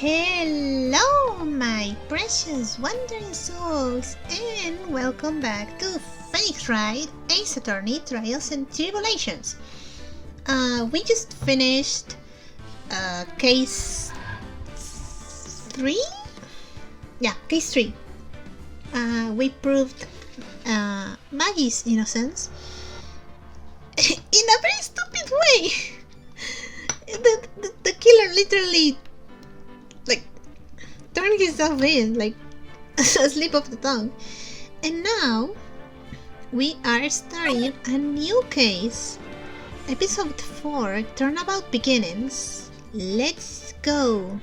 Hello, my precious wandering souls, and welcome back to Wright, Ace Attorney, Trials and Tribulations. We just finished case 3? Yeah, case 3. We proved Maggie's innocence in a very stupid way. The killer literally turned himself in, like a slip of the tongue. And now we are starting a new case. Episode 4, Turnabout Beginnings. Let's go.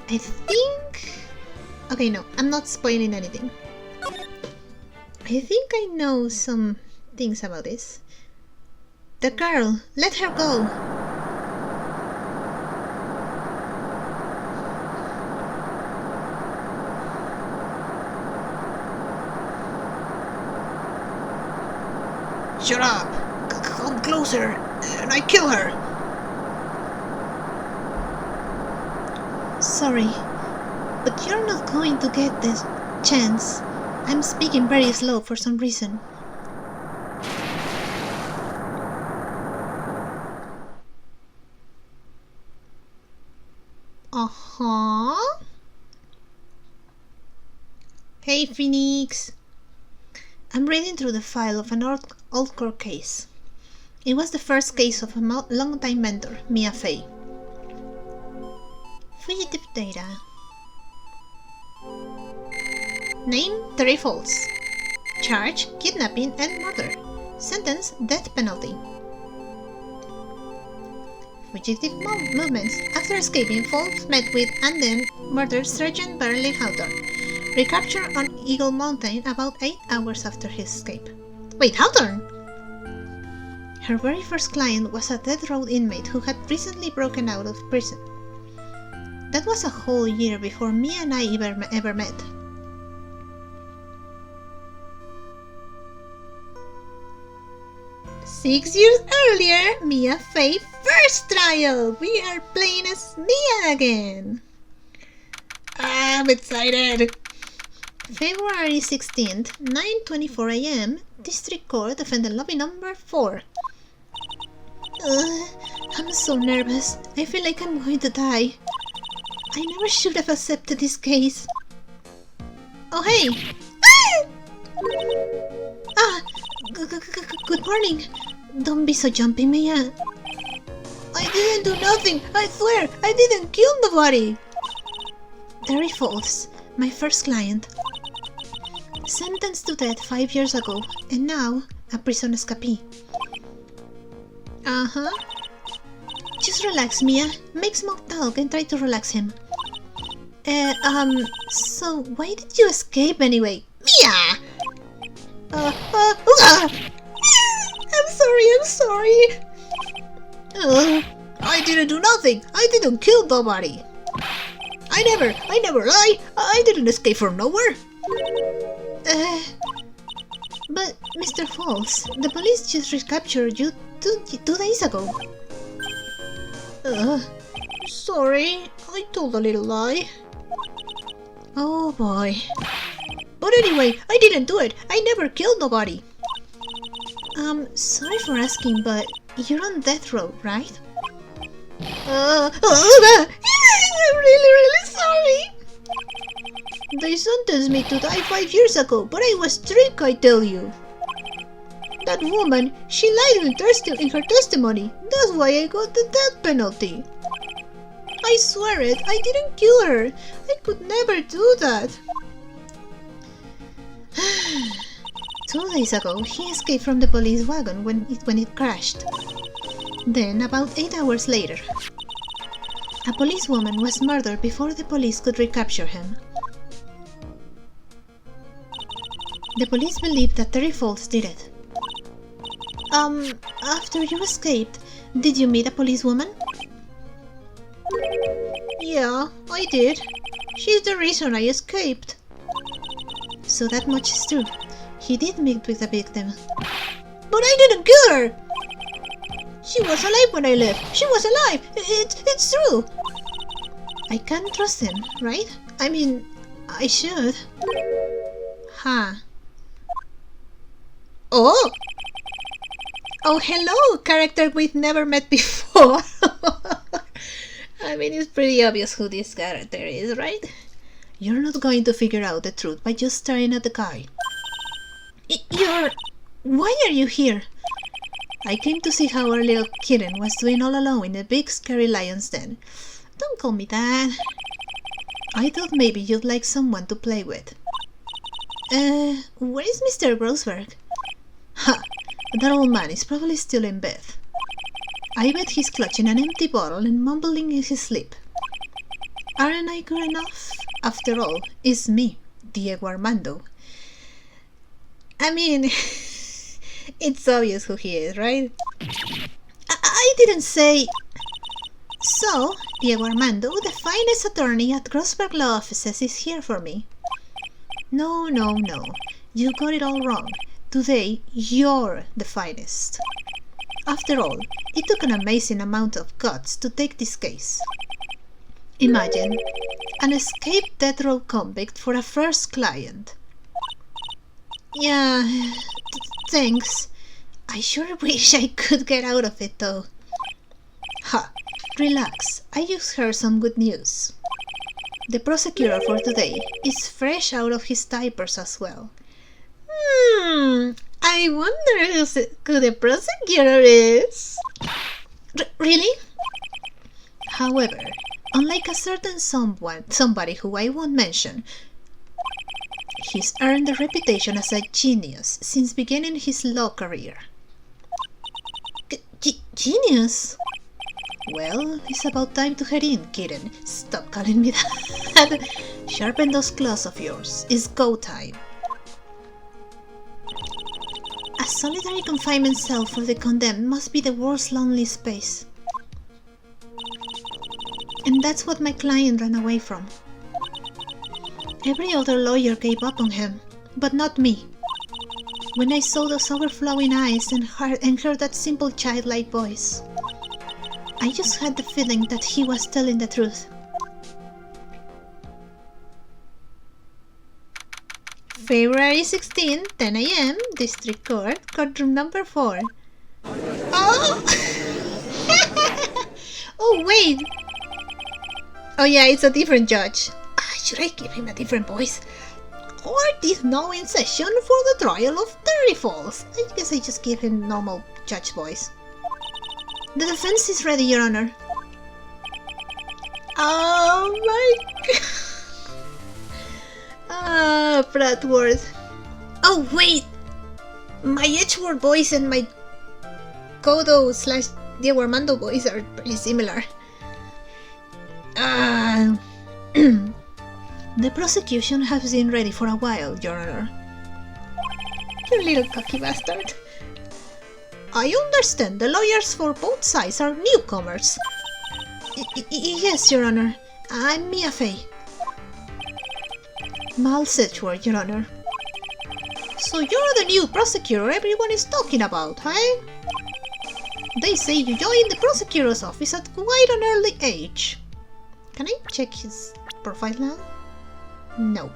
I think... Okay, no, I'm not spoiling anything. I think I know some things about this. The girl, let her go. Shut up! Come closer, and I kill her! Sorry, but you're not going to get this chance. I'm speaking very slow for some reason. Hey, Phoenix! I'm reading through the file of an old court case. It was the first case of a long-time mentor, Mia Fey. Fugitive data. Name, Terry Falls. Charge, kidnapping and murder. Sentence, death penalty. Fugitive movements. After escaping, Falls met with and then murdered Sergeant Beverly Hawthorne. Recaptured on Eagle Mountain about 8 hours after his escape. Wait, Hawthorne! Her very first client was a death row inmate who had recently broken out of prison. That was a whole year before Mia and I ever met. "6 years earlier, Mia Fey first trial! We are playing as Mia again!" I'm excited! February 16th, 9:24 AM, District Court, Defendant Lobby number 4. I'm so nervous. I feel like I'm going to die. I never should have accepted this case. Oh, hey! Good morning. Don't be so jumpy, Mia. I didn't do nothing. I swear, I didn't kill nobody. Terry Falls, my first client. Sentenced to death 5 years ago, and now a prison escapee. Just relax, Mia. Make Smoke talk and try to relax him. So why did you escape anyway? Mia! I'm sorry. I didn't do nothing. I didn't kill nobody. I never lie. I didn't escape from nowhere. But Mr. Falls, the police just recaptured you two days ago. Sorry, I told a little lie. Oh boy. But anyway, I didn't do it. I never killed nobody. Sorry for asking, but you're on death row, right? I'm really sorry. They sentenced me to die 5 years ago, but I was tricked, I tell you. That woman, she lied in her testimony. That's why I got the death penalty. I swear it, I didn't kill her. I could never do that. 2 days ago, he escaped from the police wagon when it crashed. Then, about 8 hours later, a policewoman was murdered before the police could recapture him. The police believe that Terry Falls did it. After you escaped, did you meet a policewoman? Yeah, I did. She's the reason I escaped. So that much is true. He did meet with the victim. But I didn't kill her! She was alive when I left. She was alive. It's true. I can't trust him, right? I mean, I should. Huh. Oh! Oh, hello, character we've never met before. I mean, it's pretty obvious who this character is, right? You're not going to figure out the truth by just staring at the guy. You're... Why are you here? I came to see how our little kitten was doing all alone in a big scary lion's den. Don't call me that. I thought maybe you'd like someone to play with. Where is Mr. Grossberg? Ha! That old man is probably still in bed. I bet he's clutching an empty bottle and mumbling in his sleep. Aren't I good enough? After all, it's me, Diego Armando. I mean, it's obvious who he is, right? I didn't say... So, Diego Armando, the finest attorney at Grossberg Law Offices, is here for me. No. You got it all wrong. Today, you're the finest. After all, it took an amazing amount of guts to take this case. Imagine, an escaped death row convict for a first client. Yeah, thanks. I sure wish I could get out of it though. Ha, relax, I just heard some good news. The prosecutor for today is fresh out of his diapers as well. I wonder who the prosecutor is. Really? However, unlike a certain somebody who I won't mention, he's earned a reputation as a genius since beginning his law career. Genius? Well, it's about time to head in, kitten. Stop calling me that. Sharpen those claws of yours. It's go time. A solitary confinement cell for the condemned must be the world's loneliest space. And that's what my client ran away from. Every other lawyer gave up on him, but not me. When I saw those overflowing eyes and heard that simple childlike voice, I just had the feeling that he was telling the truth. February 16, 10 a.m., District Court, Courtroom number 4. Oh! Oh, wait! Oh yeah, it's a different judge. Should I give him a different voice? Court is now in session for the trial of Terry Falls. I guess I just give him normal judge voice. The defense is ready, Your Honor. Oh my god. Bradworth. Oh wait! My Edgeworth voice and my Kodo / Diego Armando voice are pretty similar. The prosecution has been ready for a while, Your Honor. You little cocky bastard. I understand the lawyers for both sides are newcomers. Yes, Your Honor. I'm Mia Fey. Mal Sedgworth, Your Honor. So you're the new prosecutor everyone is talking about, huh? They say you joined the prosecutor's office at quite an early age. Can I check his profile now? No.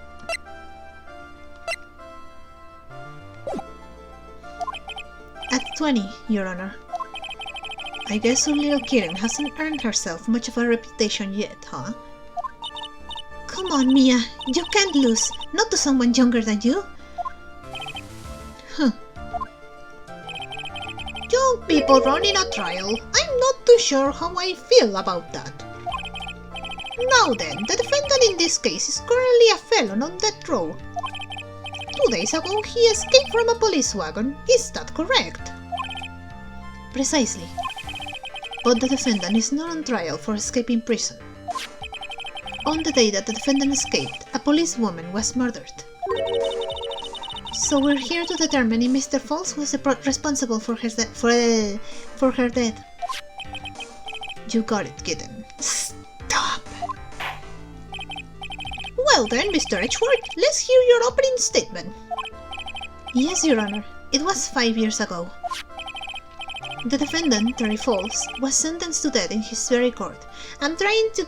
At 20, Your Honor. I guess our little kitten hasn't earned herself much of a reputation yet, huh? Come on, Mia, you can't lose, not to someone younger than you. Huh. Young people running a trial, I'm not too sure how I feel about that. Now then, the defendant in this case is currently a felon on death row. 2 days ago, he escaped from a police wagon. Is that correct? Precisely. But the defendant is not on trial for escaping prison. On the day that the defendant escaped, a policewoman was murdered. So we're here to determine if Mr. Falls was responsible for her death. You got it, kitten. Stop! Well then, Mr. Edgeworth, let's hear your opening statement. Yes, Your Honor. It was 5 years ago. The defendant, Terry Falls, was sentenced to death in his very court. I'm trying to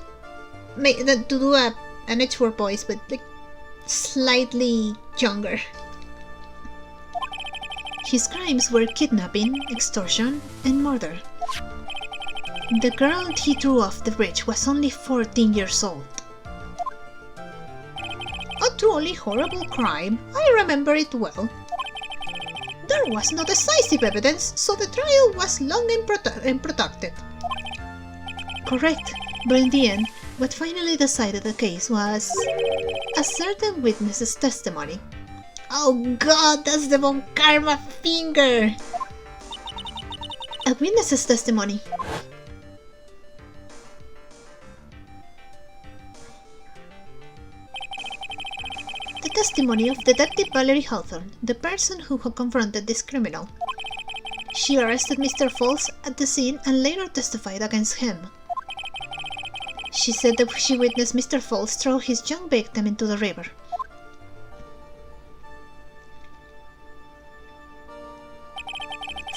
to do an Edgeworth voice, but like slightly younger. His crimes were kidnapping, extortion, and murder. The girl he threw off the bridge was only 14 years old. A truly horrible crime. I remember it well. There was no decisive evidence, so the trial was long and protracted. Correct, but in the end, what finally decided the case was a certain witness's testimony. Oh god, that's the Von Karma finger! A witness's testimony. The testimony of Detective Valerie Hawthorne, the person who confronted this criminal. She arrested Mr. Falls at the scene and later testified against him. She said that she witnessed Mr. Falls throw his young victim into the river.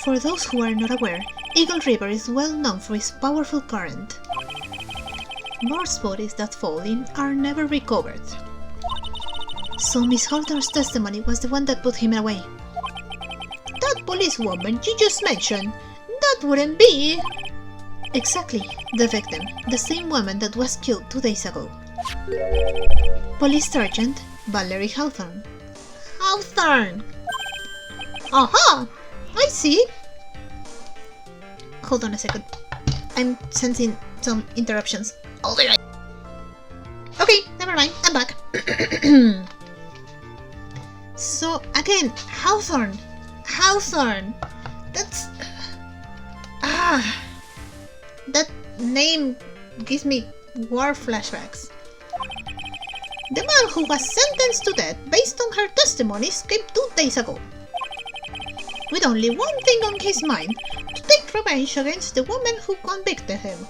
For those who are not aware, Eagle River is well known for its powerful current. Most bodies that fall in are never recovered. So Miss Hawthorne's testimony was the one that put him away. That policewoman you just mentioned, that wouldn't be... Exactly, the victim, the same woman that was killed 2 days ago. Police Sergeant Valerie Hawthorne. Hawthorne! Aha! I see! Hold on a second. I'm sensing some interruptions. I'll be right. Okay, never mind, I'm back. So, again, Hawthorne! Hawthorne! That's... That name gives me war flashbacks. The man who was sentenced to death based on her testimony escaped 2 days ago. With only one thing on his mind, to take revenge against the woman who convicted him.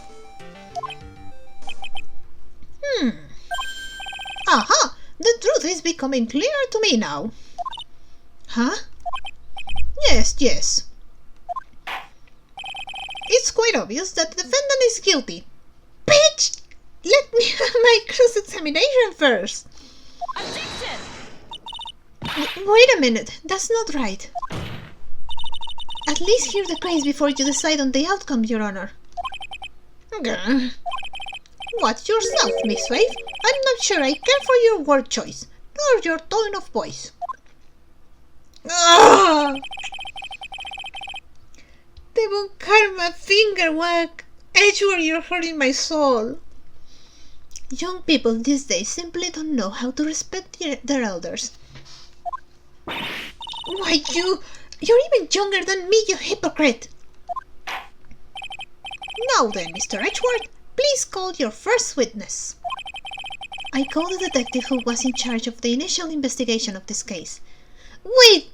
Aha! The truth is becoming clear to me now. Huh? Yes. It's quite obvious that the defendant is guilty. Bitch! Let me have my cross-examination first. Objection! Wait a minute, that's not right. At least hear the case before you decide on the outcome, Your Honor. Watch yourself, Miss Faith. I'm not sure I care for your word choice, nor your tone of voice. The Von Karma finger whack! Edgeworth, you're hurting my soul. Young people these days simply don't know how to respect their elders. Why, you're even younger than me, you hypocrite! Now then, Mr. Edgeworth, please call your first witness. I called the detective who was in charge of the initial investigation of this case. Wait!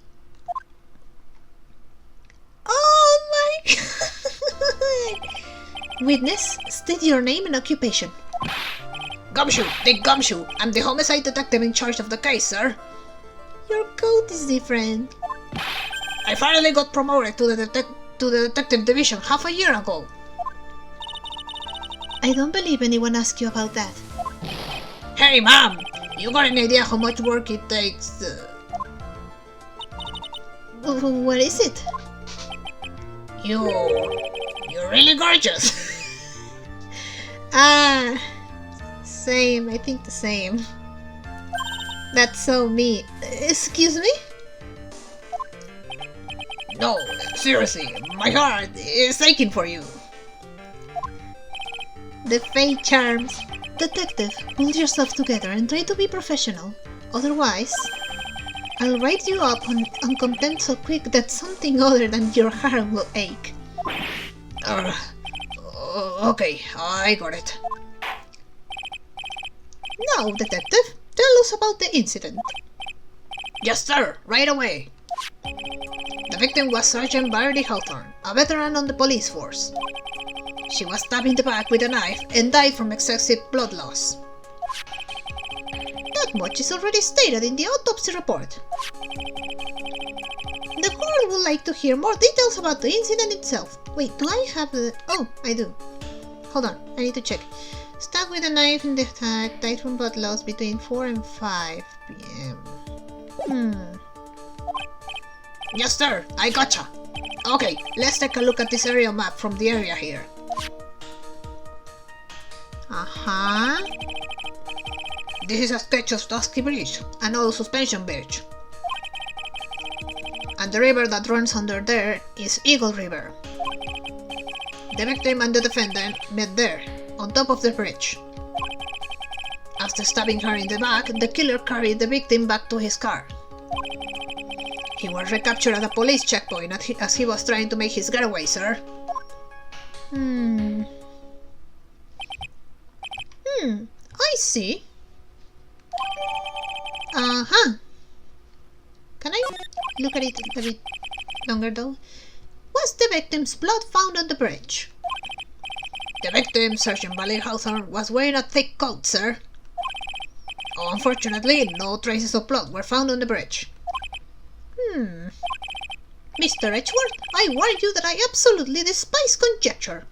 Oh my god! Witness, state your name and occupation. Gumshoe! Dick Gumshoe! I'm the homicide detective in charge of the case, sir. Your coat is different. I finally got promoted to the detective division half a year ago. I don't believe anyone asked you about that. Hey, ma'am! You got any idea how much work it takes? What is it? You're really gorgeous. Same. I think the same. That's so me. Excuse me? No, seriously, my heart is aching for you. The fate charms. Detective, pull yourself together and try to be professional. Otherwise, I'll write you up on contempt so quick that something other than your heart will ache. Okay, I got it. Now, detective, tell us about the incident. Yes, sir, right away. The victim was Sergeant Valerie Hawthorne, a veteran on the police force. She was stabbed in the back with a knife and died from excessive blood loss. That much is already stated in the autopsy report. The court would like to hear more details about the incident itself. Wait, do I have the... Oh, I do. Hold on, I need to check. Stabbed with a knife in the attack, died from blood loss between 4 and 5 p.m. Yes, sir. I gotcha. Okay, let's take a look at this aerial map from the area here. Uh-huh. This is a sketch of Dusky Bridge, an old suspension bridge. And the river that runs under there is Eagle River. The victim and the defendant met there, on top of the bridge. After stabbing her in the back, the killer carried the victim back to his car. He was recaptured at a police checkpoint as he was trying to make his getaway, sir. I see. Uh-huh. Can I look at it a bit longer though? Was the victim's blood found on the bridge? The victim, Sergeant Bailey Hawthorne, was wearing a thick coat, sir. Unfortunately, no traces of blood were found on the bridge. Mr. Edgeworth, I warn you that I absolutely despise conjecture.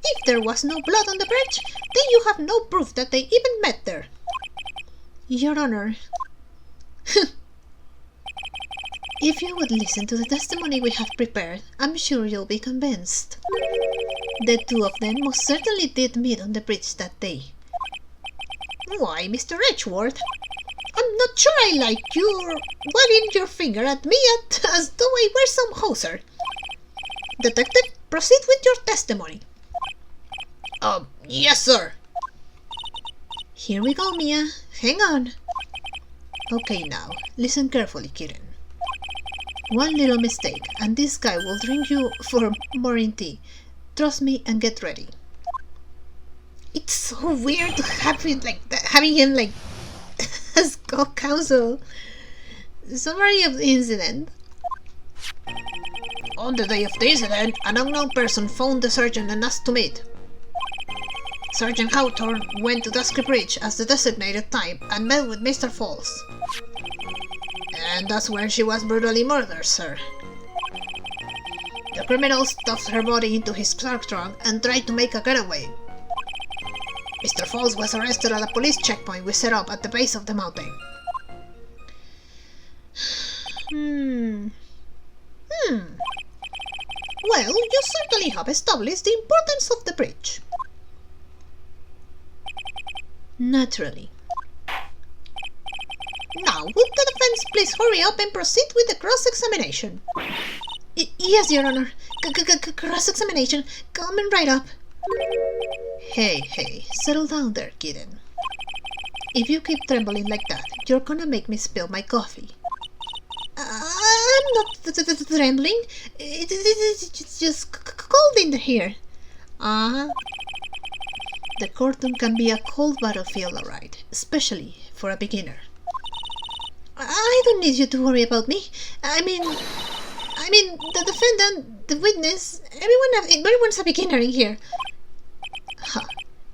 If there was no blood on the bridge, then you have no proof that they even met there. Your Honor, if you would listen to the testimony we have prepared, I'm sure you'll be convinced. The two of them most certainly did meet on the bridge that day. Why, Mr. Edgeworth? I'm not sure I like you wagging your finger at me as though I were some hoser. Detective, proceed with your testimony. Yes, sir. Here we go, Mia. Hang on. Okay, now, listen carefully, kitten. One little mistake, and this guy will drink you for morning tea. Trust me and get ready. It's so weird to have it like that, having him like as co-counsel. Summary of the incident. On the day of the incident, an unknown person phoned the sergeant and asked to meet. Sergeant Hawthorne went to Dusky Bridge as the designated time and met with Mr. Falls. And that's when she was brutally murdered, sir. The criminal stuffed her body into his truck trunk and tried to make a getaway. Mr. Falls was arrested at a police checkpoint we set up at the base of the mountain. Well, you certainly have established the importance of the bridge. Naturally. Now, would the defense please hurry up and proceed with the cross-examination? Yes, Your Honor. Cross-examination. Coming right up. Hey, settle down there, kitten. If you keep trembling like that, you're gonna make me spill my coffee. I'm not trembling. It's just cold in here. The courtroom can be a cold battlefield, alright, especially for a beginner. I don't need you to worry about me. I mean, the defendant, the witness, everyone's a beginner in here. Ha,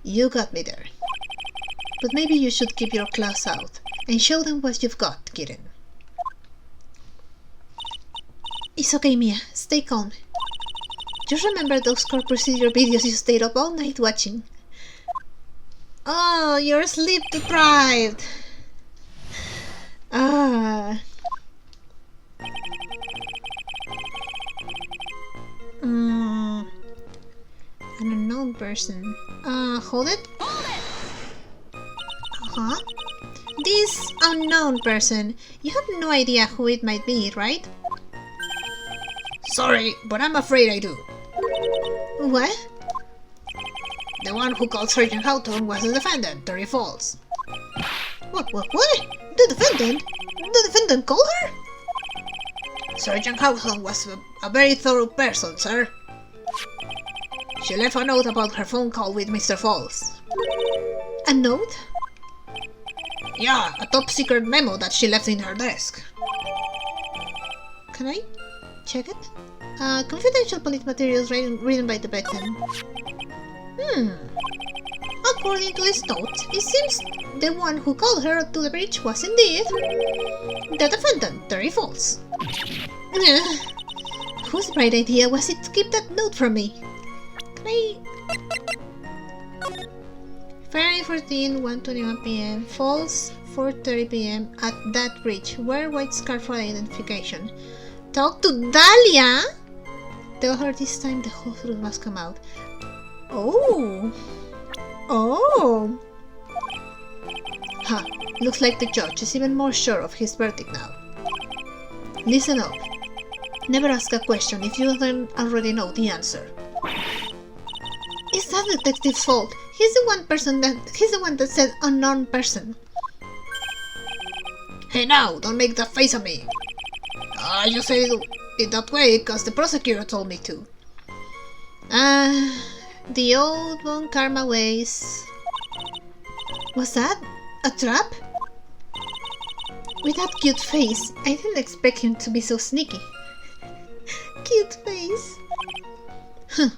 you got me there. But maybe you should keep your class out and show them what you've got, kitten. It's okay, Mia. Stay calm. Just remember those court procedure videos you stayed up all night watching. Oh, you're sleep deprived. An unknown person. Hold it. This unknown person. You have no idea who it might be, right? Sorry, but I'm afraid I do. What? The one who called Sergeant Hawthorne was the defendant, Terry Falls. What? The defendant? The defendant called her? Sergeant Hawthorne was a very thorough person, sir. She left a note about her phone call with Mr. Falls. A note? Yeah, a top-secret memo that she left in her desk. Can I check it? Confidential police materials written by the victim. According to this note, it seems the one who called her to the bridge was indeed the defendant, Terry Falls. Whose bright idea was it to keep that note from me? Can I... February 14, 1:21 p.m. Falls, 4:30 p.m. at that bridge. Wear white scarf for identification. Talk to Dahlia! Tell her this time the whole truth must come out. Oh! Oh! Huh. Looks like the judge is even more sure of his verdict now. Listen up. Never ask a question if you don't already know the answer. It's that detective's fault. He's the one that said unknown person. Hey now, don't make that face at me. I just said it that way because the prosecutor told me to. The old Von Karma ways. Was that a trap? With that cute face, I didn't expect him to be so sneaky. Cute face. Huh.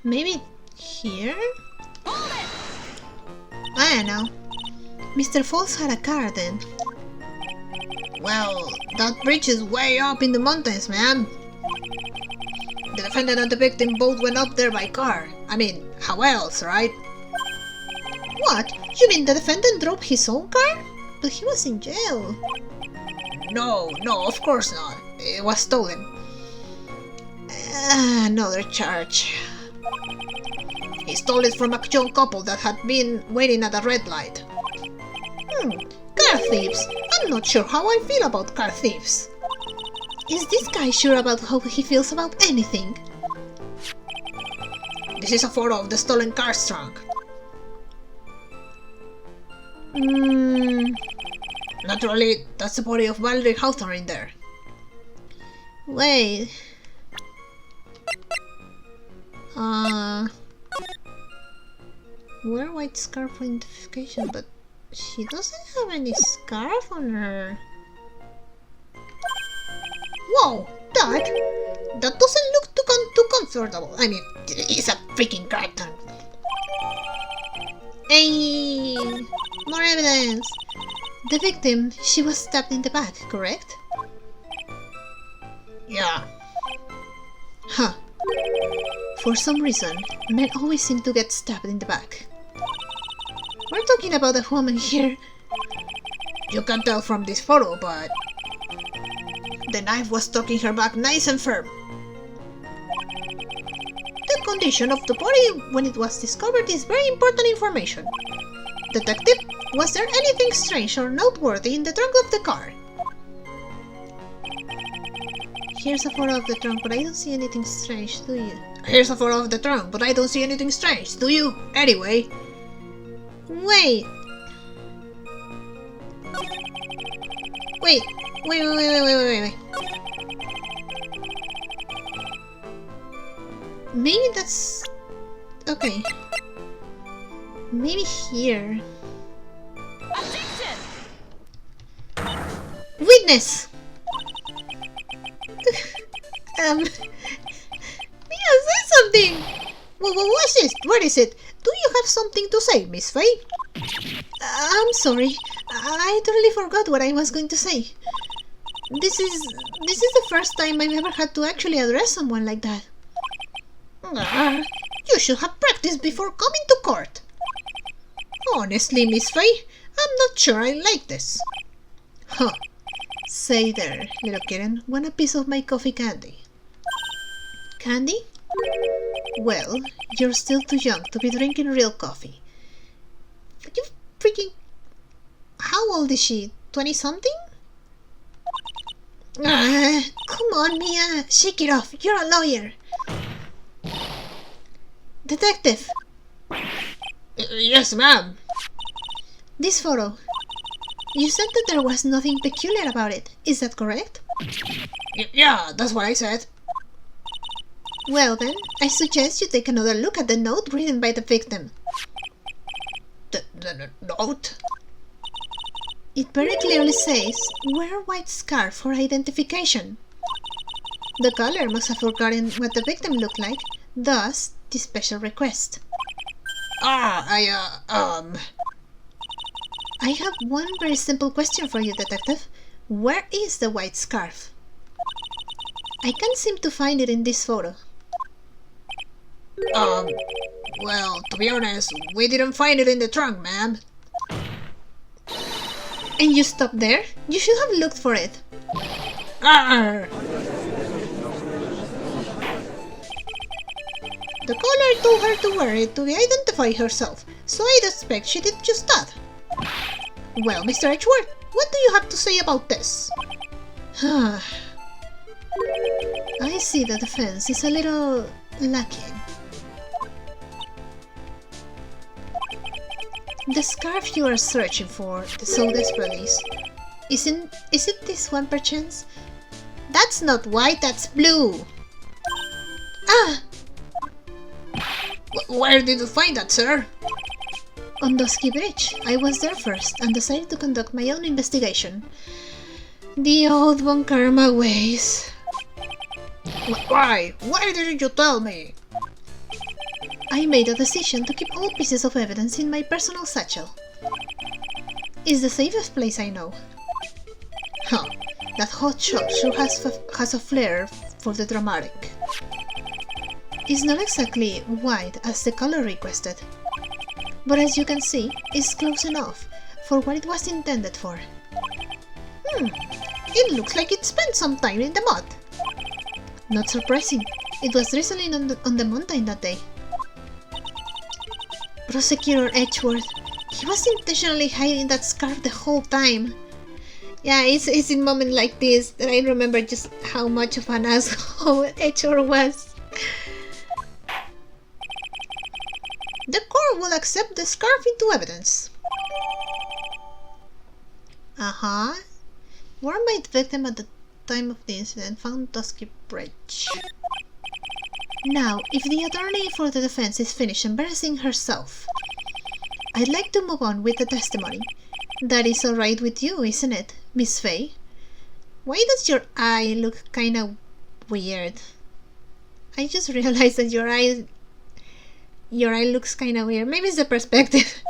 Maybe here? I don't know. Mr. Falls had a car then. Well, that bridge is way up in the mountains, ma'am. The defendant and the victim both went up there by car. I mean, how else, right? What? You mean the defendant drove his own car? But he was in jail. No, of course not. It was stolen. Another charge. He stole it from a young couple that had been waiting at a red light. Car thieves. I'm not sure how I feel about car thieves. Is this guy sure about how he feels about anything? This is a photo of the stolen car's trunk. Naturally, that's the body of Valerie Hawthorne in there. Wait. Wear white scarf for identification, but she doesn't have any scarf on her. Whoa, that doesn't look too comfortable. I mean, it's a freaking carton. Hey, more evidence. The victim, she was stabbed in the back, correct? Yeah. Huh. For some reason, men always seem to get stabbed in the back. We're talking about a woman here. You can tell from this photo, but the knife was stuck in her back nice and firm. The condition of the body when it was discovered is very important information. Detective, was there anything strange or noteworthy in the trunk of the car? Here's a photo of the trunk, but I don't see anything strange, do you? Here's a photo of the trunk, but I don't see anything strange, do you? Anyway. Wait. Maybe that's... okay. Maybe here. Witness! Mia, say something! What's this? What is it? Do you have something to say, Miss Faye? I'm sorry. I totally forgot what I was going to say. This is the first time I've ever had to actually address someone like that. You should have practiced before coming to court. Honestly, Miss Faye, I'm not sure I like this. Huh. Say there, little kitten, want a piece of my coffee candy? Candy? Well, you're still too young to be drinking real coffee. You freaking... How old is she? 20-something? Come on, Mia. Shake it off. You're a lawyer. Detective. Yes, ma'am. This photo. You said that there was nothing peculiar about it. Is that correct? Yeah, that's what I said. Well then, I suggest you take another look at the note written by the victim. The note? It very clearly says, wear white scarf for identification. The caller must have forgotten what the victim looked like, thus the special request. I have one very simple question for you, Detective. Where is the white scarf? I can't seem to find it in this photo. Well, to be honest, we didn't find it in the trunk, ma'am. And you stopped there? You should have looked for it. Arr! The caller told her to wear it to identify herself, so I'd expect she did just that. Well, Mr. Edgeworth, what do you have to say about this? I see the defense is a little lacking. The scarf you are searching for so desperately, is it this one perchance? That's not white, that's blue! Ah! Where did you find that, sir? On Dusky Bridge. I was there first and decided to conduct my own investigation. The old Von Karma ways. Why? Why didn't you tell me? I made a decision to keep all pieces of evidence in my personal satchel. It's the safest place I know. Huh, that hot shot sure has a flair for the dramatic. It's not exactly white as the color requested, but as you can see, it's close enough for what it was intended for. It looks like it spent some time in the mud. Not surprising, it was drizzling on the mountain that day. Prosecutor Edgeworth, he was intentionally hiding that scarf the whole time. Yeah, it's in moments like this that I remember just how much of an asshole Edgeworth was. The court will accept the scarf into evidence. Where might the victim at the time of the incident found Dusky Bridge? Now, if the attorney for the defense is finished embarrassing herself, I'd like to move on with the testimony. That is alright with you, isn't it, Miss Fay? Why does your eye look kinda weird? I just realized that your eye looks kinda weird. Maybe it's the perspective.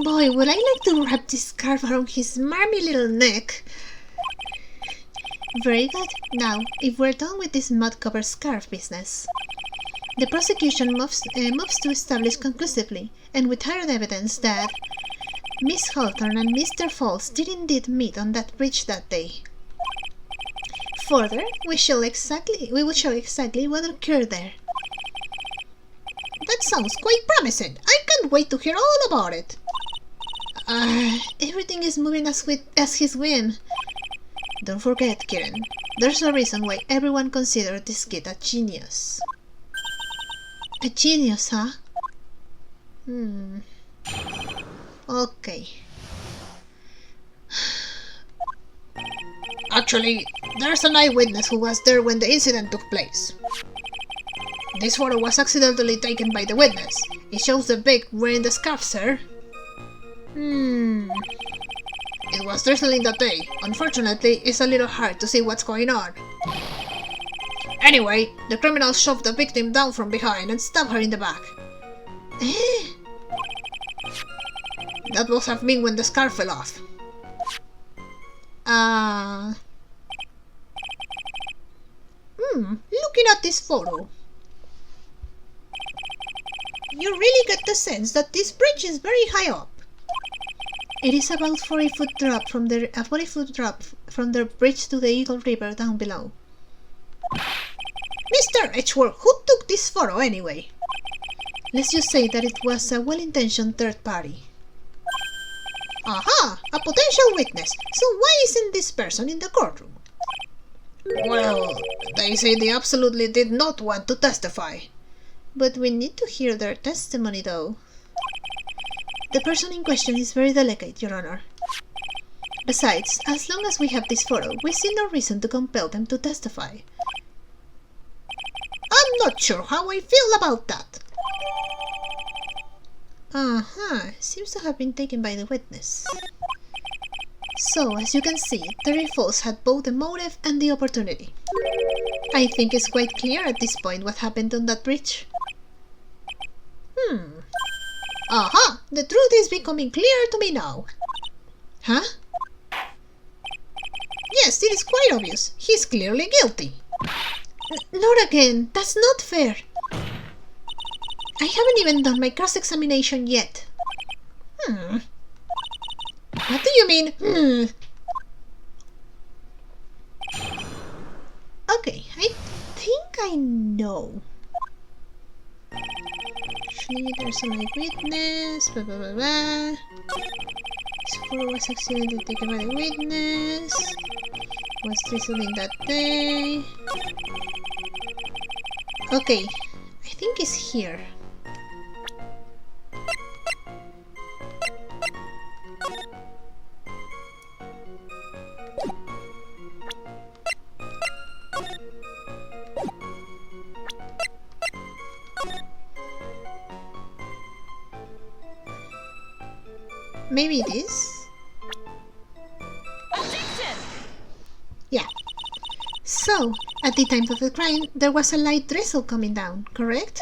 Boy, would I like to wrap this scarf around his marmy little neck. Very good. Now, if we're done with this mud-covered scarf business, the prosecution moves to establish conclusively, and with hard evidence, that Miss Hawthorne and Mr. Falls did indeed meet on that bridge that day. Further, we will show exactly what occurred there. That sounds quite promising. I can't wait to hear all about it. Everything is moving as his whim. Don't forget, Kieran, there's a reason why everyone considered this kid a genius. A genius, huh? Okay. Actually, there's an eyewitness who was there when the incident took place. This photo was accidentally taken by the witness. It shows the pig wearing the scarf, sir. It was drizzling that day. Unfortunately, it's a little hard to see what's going on. Anyway, the criminal shoved the victim down from behind and stabbed her in the back. That must have been when the scarf fell off. Looking at this photo, you really get the sense that this bridge is very high up. It is about 40-foot drop from the 40-foot drop from the bridge to the Eagle River down below. Mr. Edgeworth, who took this photo anyway? Let's just say that it was a well-intentioned third party. Aha! A potential witness. So why isn't this person in the courtroom? Well, they say they absolutely did not want to testify. But we need to hear their testimony, though. The person in question is very delicate, Your Honor. Besides, as long as we have this photo, we see no reason to compel them to testify. I'm not sure how I feel about that. Seems to have been taken by the witness. So, as you can see, Terry Falls had both the motive and the opportunity. I think it's quite clear at this point what happened on that bridge. Aha! the truth is becoming clear to me now. Huh? Yes, it is quite obvious. He's clearly guilty. Not again. That's not fair. I haven't even done my cross-examination yet. What do you mean, Okay, I think I know. Actually, there's an eyewitness, blah blah blah blah. This photo was accidentally taken by the witness. Was drizzling that day. Okay, I think it's here. Maybe this? Yeah. So, at the time of the crime, there was a light drizzle coming down, correct?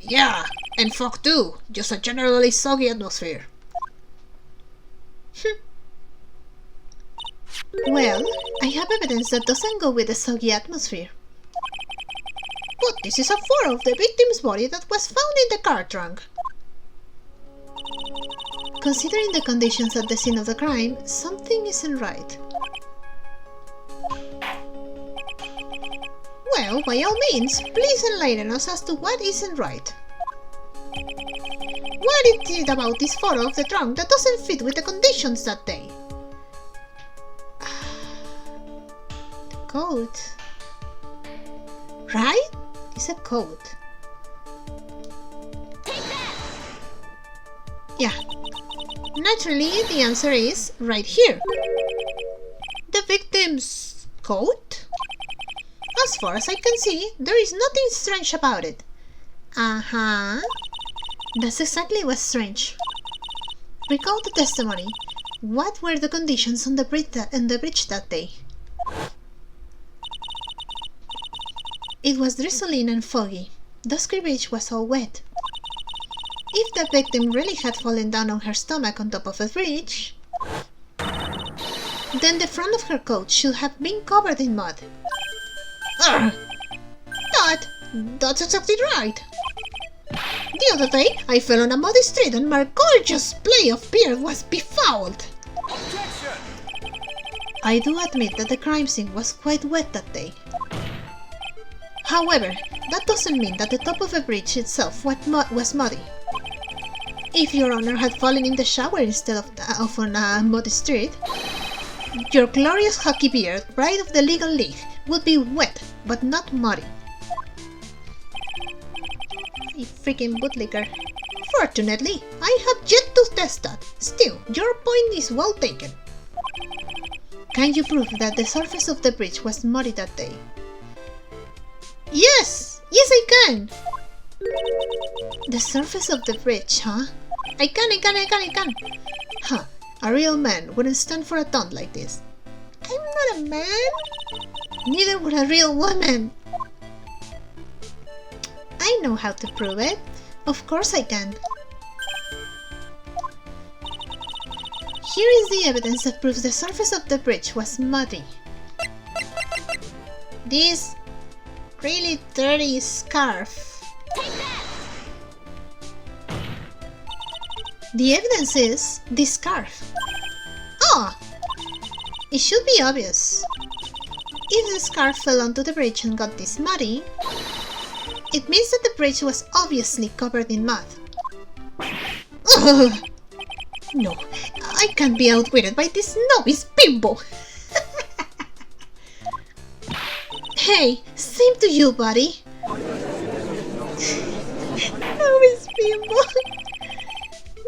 Yeah, and fog too. Just a generally soggy atmosphere. Well, I have evidence that doesn't go with the soggy atmosphere. But this is a photo of the victim's body that was found in the car trunk. Considering the conditions at the scene of the crime, something isn't right. Well, by all means, please enlighten us as to what isn't right. What is it about this photo of the trunk that doesn't fit with the conditions that day? The coat. Right? It's a coat. Yeah. Naturally, the answer is right here. The victim's coat? As far as I can see, there is nothing strange about it. Uh-huh. That's exactly what's strange. Recall the testimony. What were the conditions on the bridge that day? It was drizzling and foggy. Dusky Beach was all wet. If the victim really had fallen down on her stomach on top of a bridge, then the front of her coat should have been covered in mud. That's exactly right. The other day, I fell on a muddy street and my gorgeous play of beard was befouled. Objection! I do admit that the crime scene was quite wet that day. However, that doesn't mean that the top of the bridge itself was muddy. If your honor had fallen in the shower instead of on a muddy street, your glorious hockey beard, right of the legal league, would be wet, but not muddy. You freaking bootlicker. Fortunately, I have yet to test that. Still, your point is well taken. Can you prove that the surface of the bridge was muddy that day? Yes! Yes, I can! The surface of the bridge, huh? I can. Huh, a real man wouldn't stand for a taunt like this. I'm not a man. Neither would a real woman. I know how to prove it. Of course I can. Here is the evidence that proves the surface of the bridge was muddy. This really dirty scarf. The evidence is this scarf. Ah! It should be obvious. If the scarf fell onto the bridge and got this muddy, it means that the bridge was obviously covered in mud. Ugh. No, I can't be outwitted by this novice bimbo. Hey, same to you, buddy. Novice bimbo.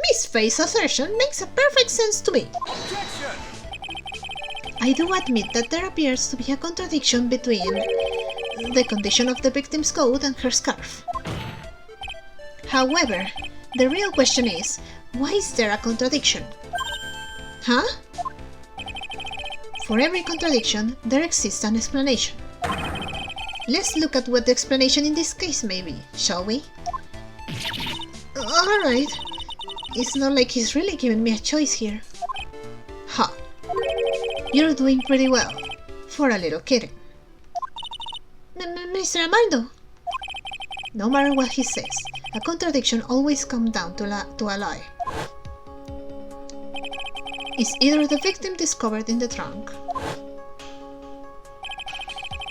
Miss Faye's assertion makes a perfect sense to me. Objection! I do admit that there appears to be a contradiction between the condition of the victim's coat and her scarf. However, the real question is, why is there a contradiction? Huh? For every contradiction, there exists an explanation. Let's look at what the explanation in this case may be, shall we? Alright. It's not like he's really giving me a choice here. Ha! You're doing pretty well, for a little kitten. Mr. Amaldo! No matter what he says, a contradiction always comes down to a lie. It's either the victim discovered in the trunk,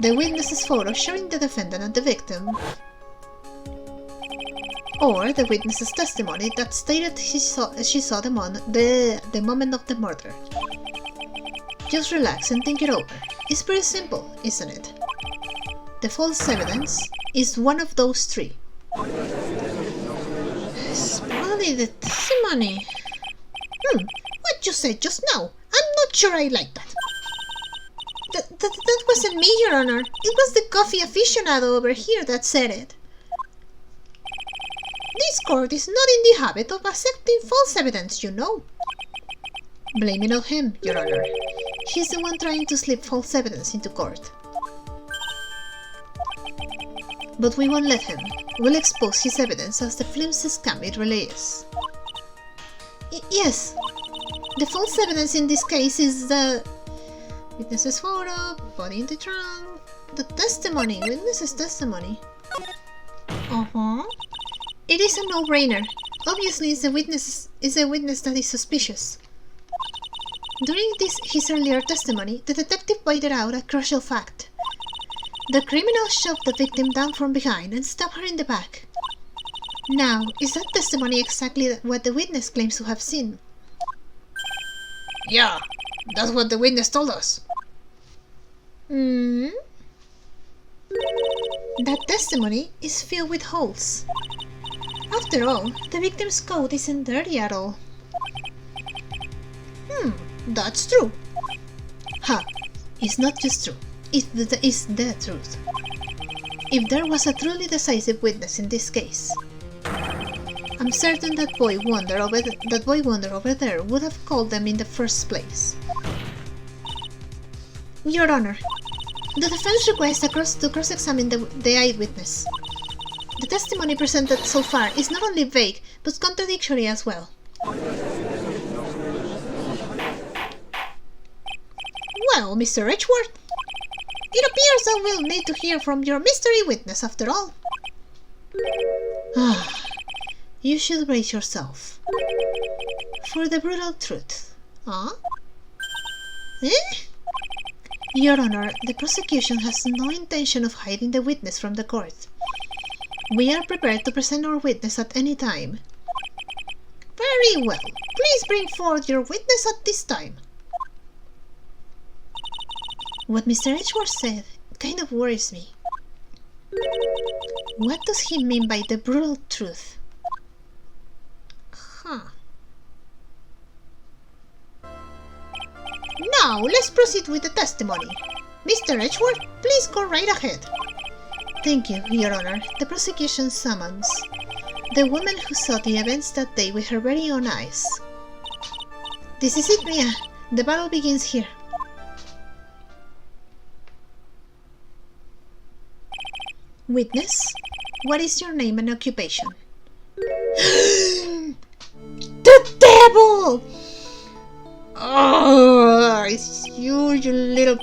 the witness's photo showing the defendant and the victim, or the witness's testimony that stated she saw the moment of the murder. Just relax and think it over. It's pretty simple, isn't it? The false evidence is one of those three. It's probably the testimony. What you said just now? I'm not sure I like that. That wasn't me, Your Honor. It was the coffee aficionado over here that said it. This court is not in the habit of accepting false evidence, you know. Blame it on him, Your Honor. He's the one trying to slip false evidence into court. But we won't let him. We'll expose his evidence as the flimsy scam it really is. Yes. The false evidence in this case is the witness's photo, body in the trunk, the testimony, witness's testimony. It is a no-brainer. Obviously, it's a witness that is suspicious. During his earlier testimony, the detective pointed out a crucial fact. The criminal shoved the victim down from behind and stabbed her in the back. Now, is that testimony exactly what the witness claims to have seen? Yeah, that's what the witness told us. That testimony is filled with holes. After all, the victim's coat isn't dirty at all. That's true. It's not just true. It's the truth. If there was a truly decisive witness in this case, I'm certain that boy wonder over there would have called them in the first place. Your Honor, the defense requests to cross-examine the eyewitness. The testimony presented so far is not only vague, but contradictory as well. Well, Mr. Edgeworth, it appears that we'll need to hear from your mystery witness after all. You should brace yourself for the brutal truth. Your Honor, the prosecution has no intention of hiding the witness from the court. We are prepared to present our witness at any time. Very well. Please bring forth your witness at this time. What Mr. Edgeworth said kind of worries me. What does he mean by the brutal truth? Now, let's proceed with the testimony. Mr. Edgeworth, please go right ahead. Thank you, Your Honor. The prosecution summons the woman who saw the events that day with her very own eyes. This is it, Mia. The battle begins here. Witness, what is your name and occupation? The devil! Oh, it's you little...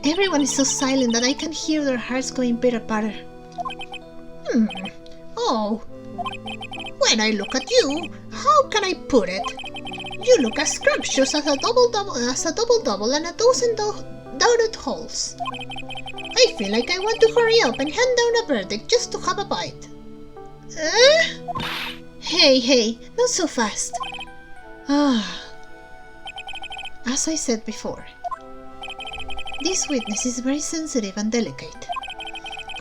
Everyone is so silent that I can hear their hearts going pitter-patter. Oh, when I look at you, how can I put it? You look as scrumptious as a double-double and a dozen dotted holes. I feel like I want to hurry up and hand down a verdict just to have a bite. Hey, not so fast. As I said before, this witness is very sensitive and delicate.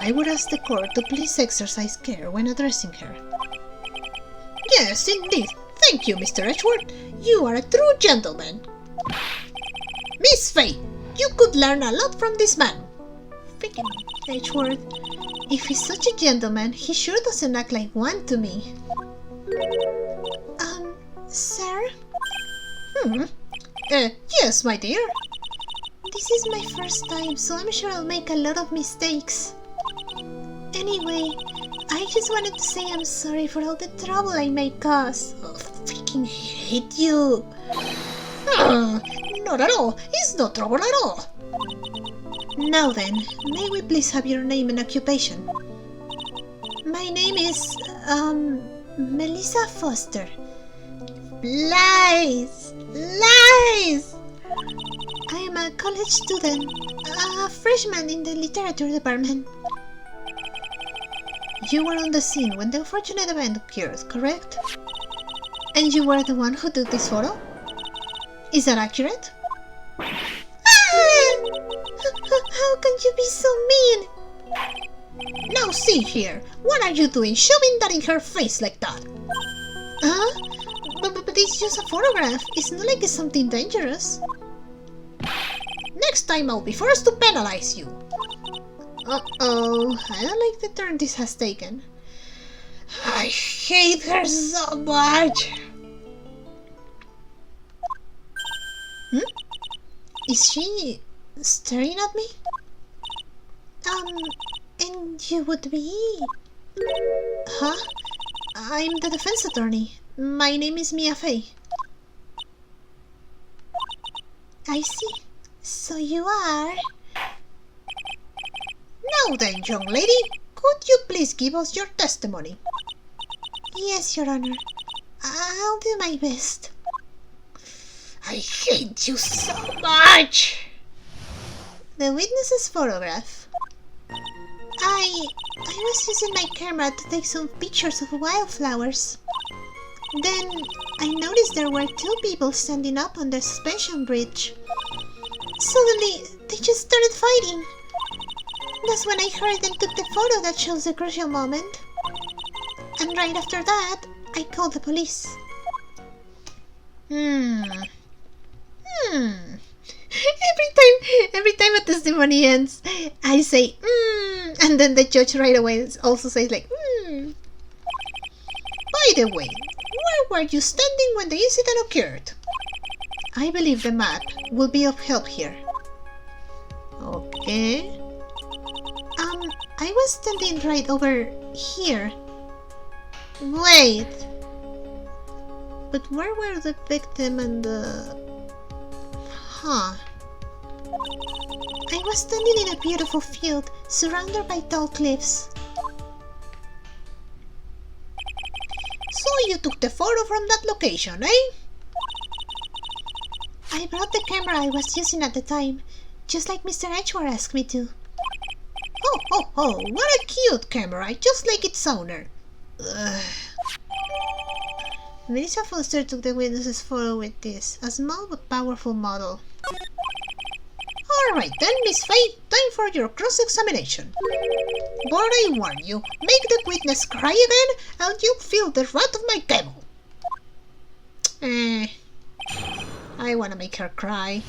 I would ask the court to please exercise care when addressing her. Yes, indeed. Thank you, Mr. Edgeworth. You are a true gentleman. Miss Faye, you could learn a lot from this man. Freaking Edgeworth. If he's such a gentleman, he sure doesn't act like one to me. Sir? Yes, my dear. This is my first time, so I'm sure I'll make a lot of mistakes. Anyway, I just wanted to say I'm sorry for all the trouble I may cause. Oh, freaking hate you. Not at all. It's no trouble at all. Now then, may we please have your name and occupation? My name is, Melissa Foster. Lies! Lies! I am a college student, a freshman in the literature department. You were on the scene when the unfortunate event occurred, correct? And you were the one who took this photo? Is that accurate? How can you be so mean? Now see here, what are you doing shoving that in her face like that? Huh? But it's just a photograph. It's not like it's something dangerous. Next time I'll be forced to penalize you. Uh-oh, I don't like the turn this has taken. I hate her so much. Is she staring at me? And you would be... Huh? I'm the defense attorney. My name is Mia Fey. I see. So you are... Now then, young lady, could you please give us your testimony? Yes, Your Honor. I'll do my best. I hate you so much! The witness's photograph. I was using my camera to take some pictures of wildflowers. Then I noticed there were two people standing up on the suspension bridge. Suddenly, they just started fighting. That's when I heard and took the photo that shows the crucial moment. And right after that, I called the police. Every time a testimony ends, I say, and then the judge right away also says like, By the way, where were you standing when the incident occurred? I believe the map will be of help here. Okay. I was standing right over here. Wait. But where were the victim and the... Huh. I was standing in a beautiful field, surrounded by tall cliffs. So you took the photo from that location, eh? I brought the camera I was using at the time, just like Mr. Edgeworth asked me to. Oh, what a cute camera, just like its owner. Melissa Foster took the witness's photo with this, a small but powerful model. Alright then, Miss Fay, time for your cross-examination. But I warn you, make the witness cry again and you'll feel the wrath of my cable. I wanna make her cry.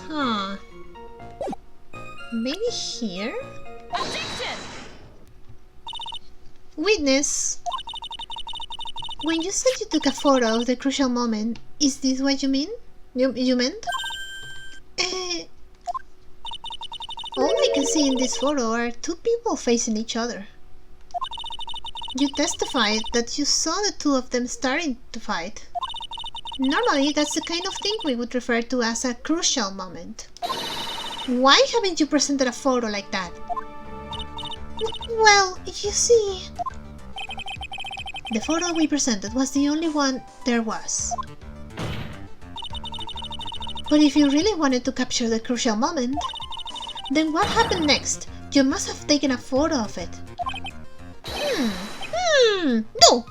Huh. Maybe here? Objection! Witness! When you said you took a photo of the crucial moment, is this what you mean? You meant? All I can see in this photo are two people facing each other. You testified that you saw the two of them starting to fight. Normally, that's the kind of thing we would refer to as a crucial moment. Why haven't you presented a photo like that? Well, you see... The photo we presented was the only one there was. But if you really wanted to capture the crucial moment, then what happened next? You must have taken a photo of it. No!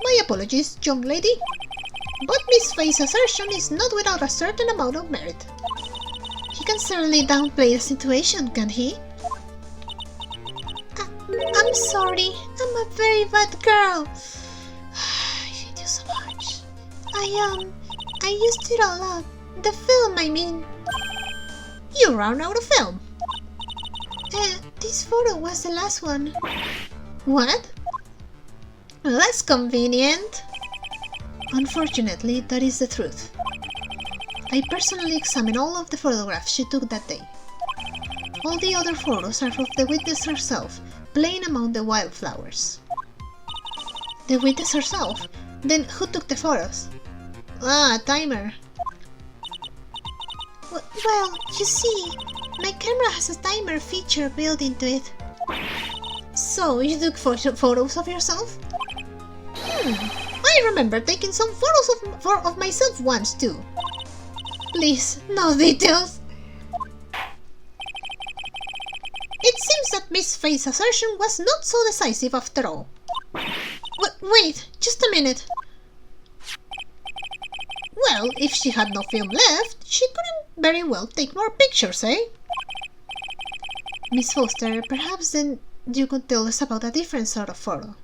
My apologies, young lady. But Miss Fay's assertion is not without a certain amount of merit. He can certainly downplay the situation, can't he? I'm sorry. I'm a very bad girl. I hate you so much. I used it all up. The film, I mean. You ran out of film. This photo was the last one. What? That's convenient. Unfortunately, that is the truth. I personally examined all of the photographs she took that day. All the other photos are of the witness herself, playing among the wildflowers. The witness herself? Then who took the photos? Ah, a timer. Well, you see, my camera has a timer feature built into it. So, you took photos of yourself? I remember taking some photos of myself once too. Please, no details. It seems that Miss Faye's assertion was not so decisive after all. Wait, just a minute. Well, if she had no film left, she couldn't very well take more pictures, eh? Miss Foster, perhaps then you could tell us about a different sort of photo.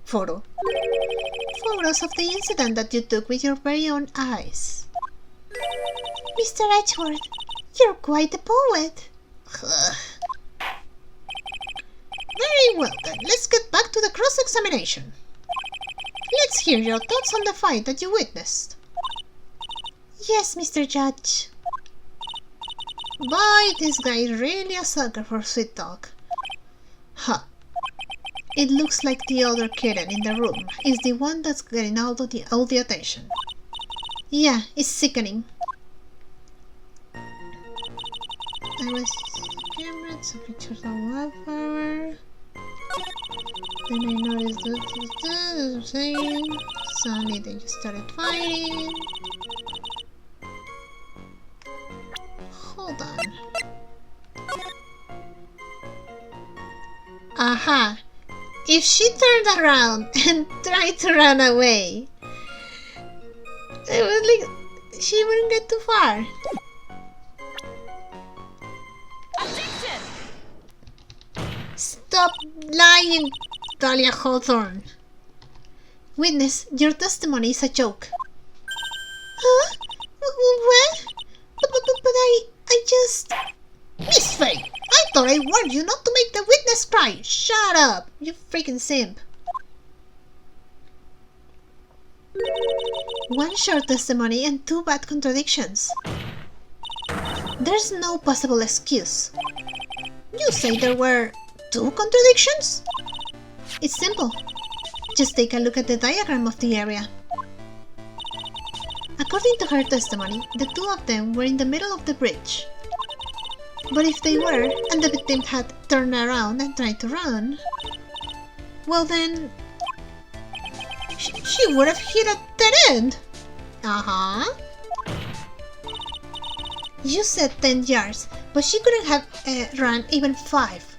Photos of the incident that you took with your very own eyes. Mr. Edgeworth, you're quite a poet. Very well then, let's get back to the cross-examination. Let's hear your thoughts on the fight that you witnessed. Yes, Mr. Judge. Boy, this guy is really a sucker for sweet talk. Huh. It looks like the other kitten in the room is the one that's getting all the attention. Yeah, it's sickening. I was camera, some pictures of wildflower. Then I noticed that I'm saying. Suddenly they just started fighting. Hold on. Aha! If she turned around and tried to run away, it was like she wouldn't get too far. Objection! Stop lying, Dahlia Hawthorne. Witness, your testimony is a joke. Huh? What? But I just... Miss Faye, I thought I warned you not to make the witness cry. Shut up, you freaking simp. One short testimony and two bad contradictions. There's no possible excuse. You say there were two contradictions? It's simple. Just take a look at the diagram of the area. According to her testimony, the two of them were in the middle of the bridge. But if they were, and the victim had turned around and tried to run, well then... She would have hit a dead end. Uh-huh. You said 10 yards, but she couldn't have run even 5.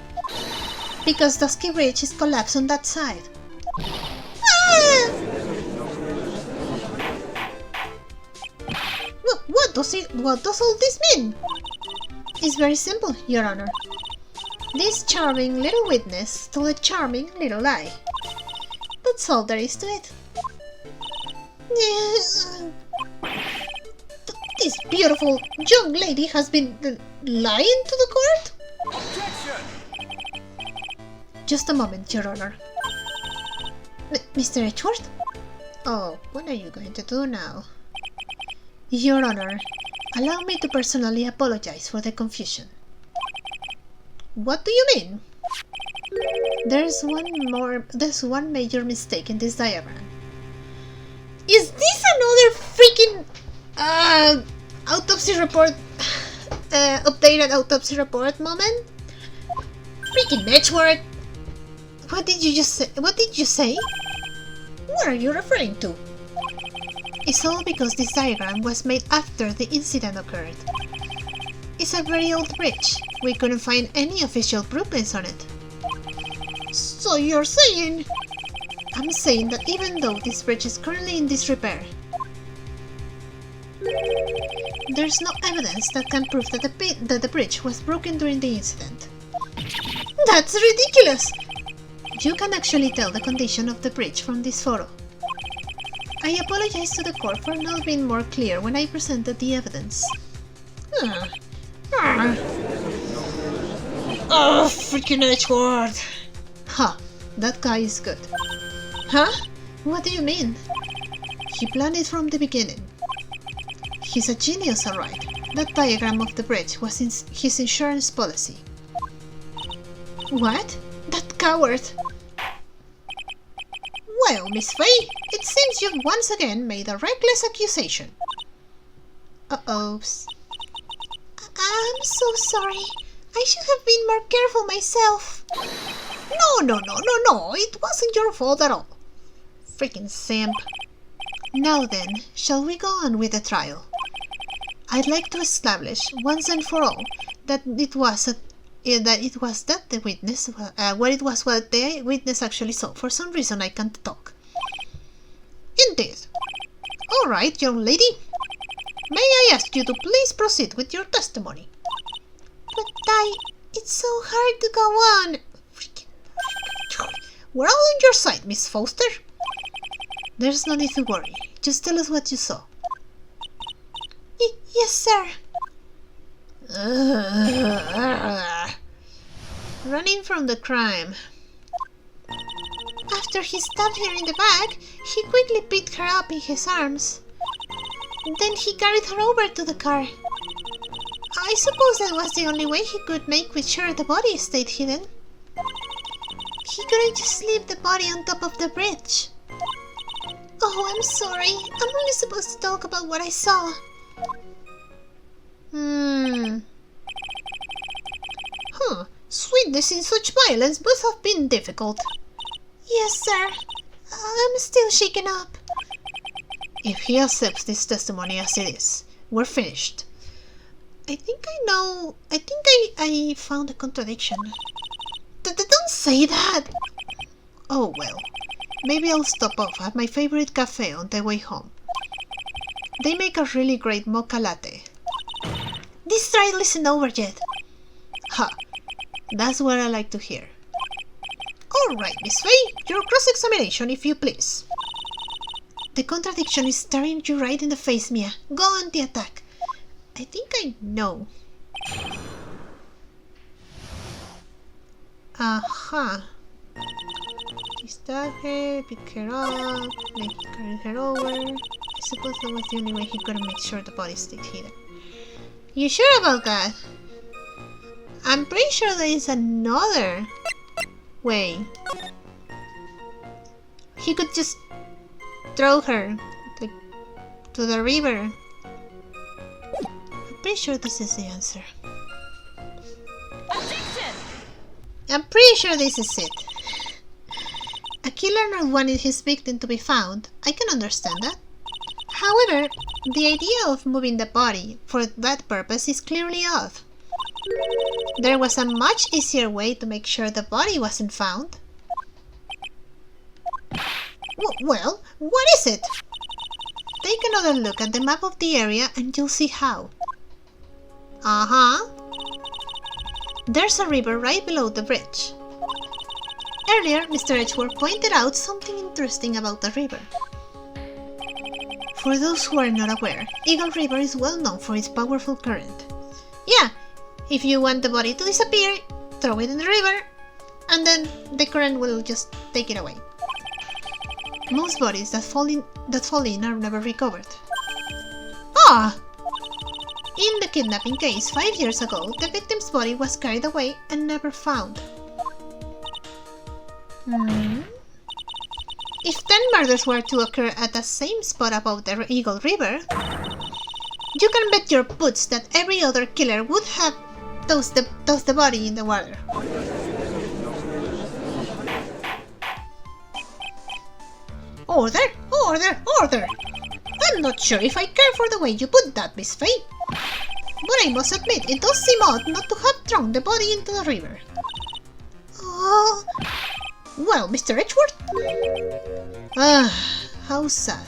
Because Dusky Ridge is collapsed on that side. Ah! What does all this mean? It's very simple, Your Honor. This charming little witness told a charming little lie. That's all there is to it. This beautiful young lady has been lying to the court? Objection! Just a moment, Your Honor. Mr. Edgeworth? Oh, what are you going to do now? Your Honor, allow me to personally apologize for the confusion. What do you mean? There's one major mistake in this diagram. Is this another freaking autopsy report updated autopsy report moment? Freaking Edgeworth! What did you just say? What did you say? What are you referring to? It's all because this diagram was made after the incident occurred. It's a very old bridge. We couldn't find any official blueprints on it. So you're saying... I'm saying that even though this bridge is currently in disrepair, there's no evidence that can prove that the bridge was broken during the incident. That's ridiculous! You can actually tell the condition of the bridge from this photo. I apologize to the court for not being more clear when I presented the evidence. Oh, freaking Edward! Ha! That guy is good. Huh? What do you mean? He planned it from the beginning. He's a genius, alright. That diagram of the bridge was in his insurance policy. What? That coward! Well, Miss Faye, it seems you've once again made a reckless accusation. Uh-ohs. I'm so sorry. I should have been more careful myself. No, it wasn't your fault at all. Freaking simp. Now then, shall we go on with the trial? I'd like to establish once and for all that it was what the witness actually saw. For some reason I can't talk. Indeed. All right, young lady. May I ask you to please proceed with your testimony? But it's so hard to go on. We're all on your side, Miss Foster. There's no need to worry. Just tell us what you saw. Yes, sir. Running from the crime. After he stabbed her in the back, he quickly picked her up in his arms. Then he carried her over to the car. I suppose that was the only way he could make sure the body stayed hidden. He couldn't just leave the body on top of the bridge. Oh, I'm sorry. I'm only supposed to talk about what I saw. Witnessing such violence must have been difficult. Yes, sir. I'm still shaken up. If he accepts this testimony as it is, we're finished. I think I found a contradiction. Don't say that! Oh well. Maybe I'll stop off at my favorite cafe on the way home. They make a really great mocha latte. This trial isn't over yet. Ha! That's what I like to hear. All right, Miss Faye, your cross-examination, if you please. The contradiction is staring you right in the face, Mia. Go on the attack. I think I know. Aha. He stabbed her, picked her up, then he carried her over. I suppose that was the only way he could make sure the body stayed hidden. You sure about that? I'm pretty sure there is another way. He could just throw her to the river. I'm pretty sure this is the answer. Objection! I'm pretty sure this is it. A killer not wanting his victim to be found. I can understand that. However, the idea of moving the body for that purpose is clearly off. There was a much easier way to make sure the body wasn't found. Well, what is it? Take another look at the map of the area and you'll see how. Uh-huh. There's a river right below the bridge. Earlier, Mr. Edgeworth pointed out something interesting about the river. For those who are not aware, Eagle River is well known for its powerful current. Yeah, if you want the body to disappear, throw it in the river, and then the current will just take it away. Most bodies that fall in are never recovered. Ah! In the kidnapping case 5 years ago, the victim's body was carried away and never found. If 10 murders were to occur at the same spot above the Eagle River, you can bet your boots that every other killer would have tossed the body in the water. Order! Order! Order! I'm not sure if I care for the way you put that, Miss Faye. But I must admit, it does seem odd not to have thrown the body into the river. Oh... Well, Mr. Edgeworth? How sad.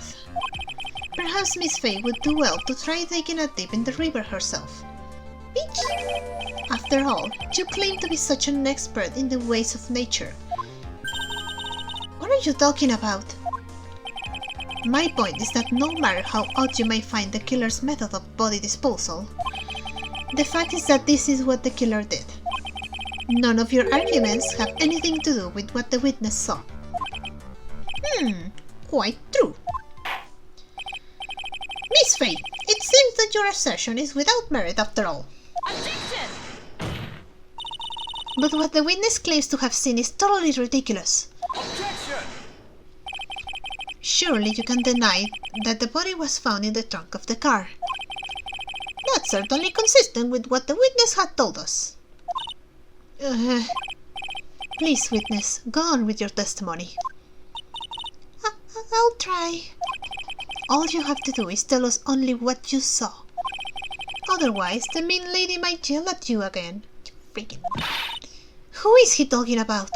Perhaps Miss Faye would do well to try taking a dip in the river herself. After all, you claim to be such an expert in the ways of nature. are you talking about? My point is that no matter how odd you may find the killer's method of body disposal, the fact is that this is what the killer did. None of your arguments have anything to do with what the witness saw. Quite true. Miss Faye, it seems that your assertion is without merit after all. Objection! But what the witness claims to have seen is totally ridiculous. Objection! Surely you can deny that the body was found in the trunk of the car. That's certainly consistent with what the witness had told us. Please, witness, go on with your testimony. I'll try. All you have to do is tell us only what you saw. Otherwise, the mean lady might yell at you again. You freaking... Who is he talking about?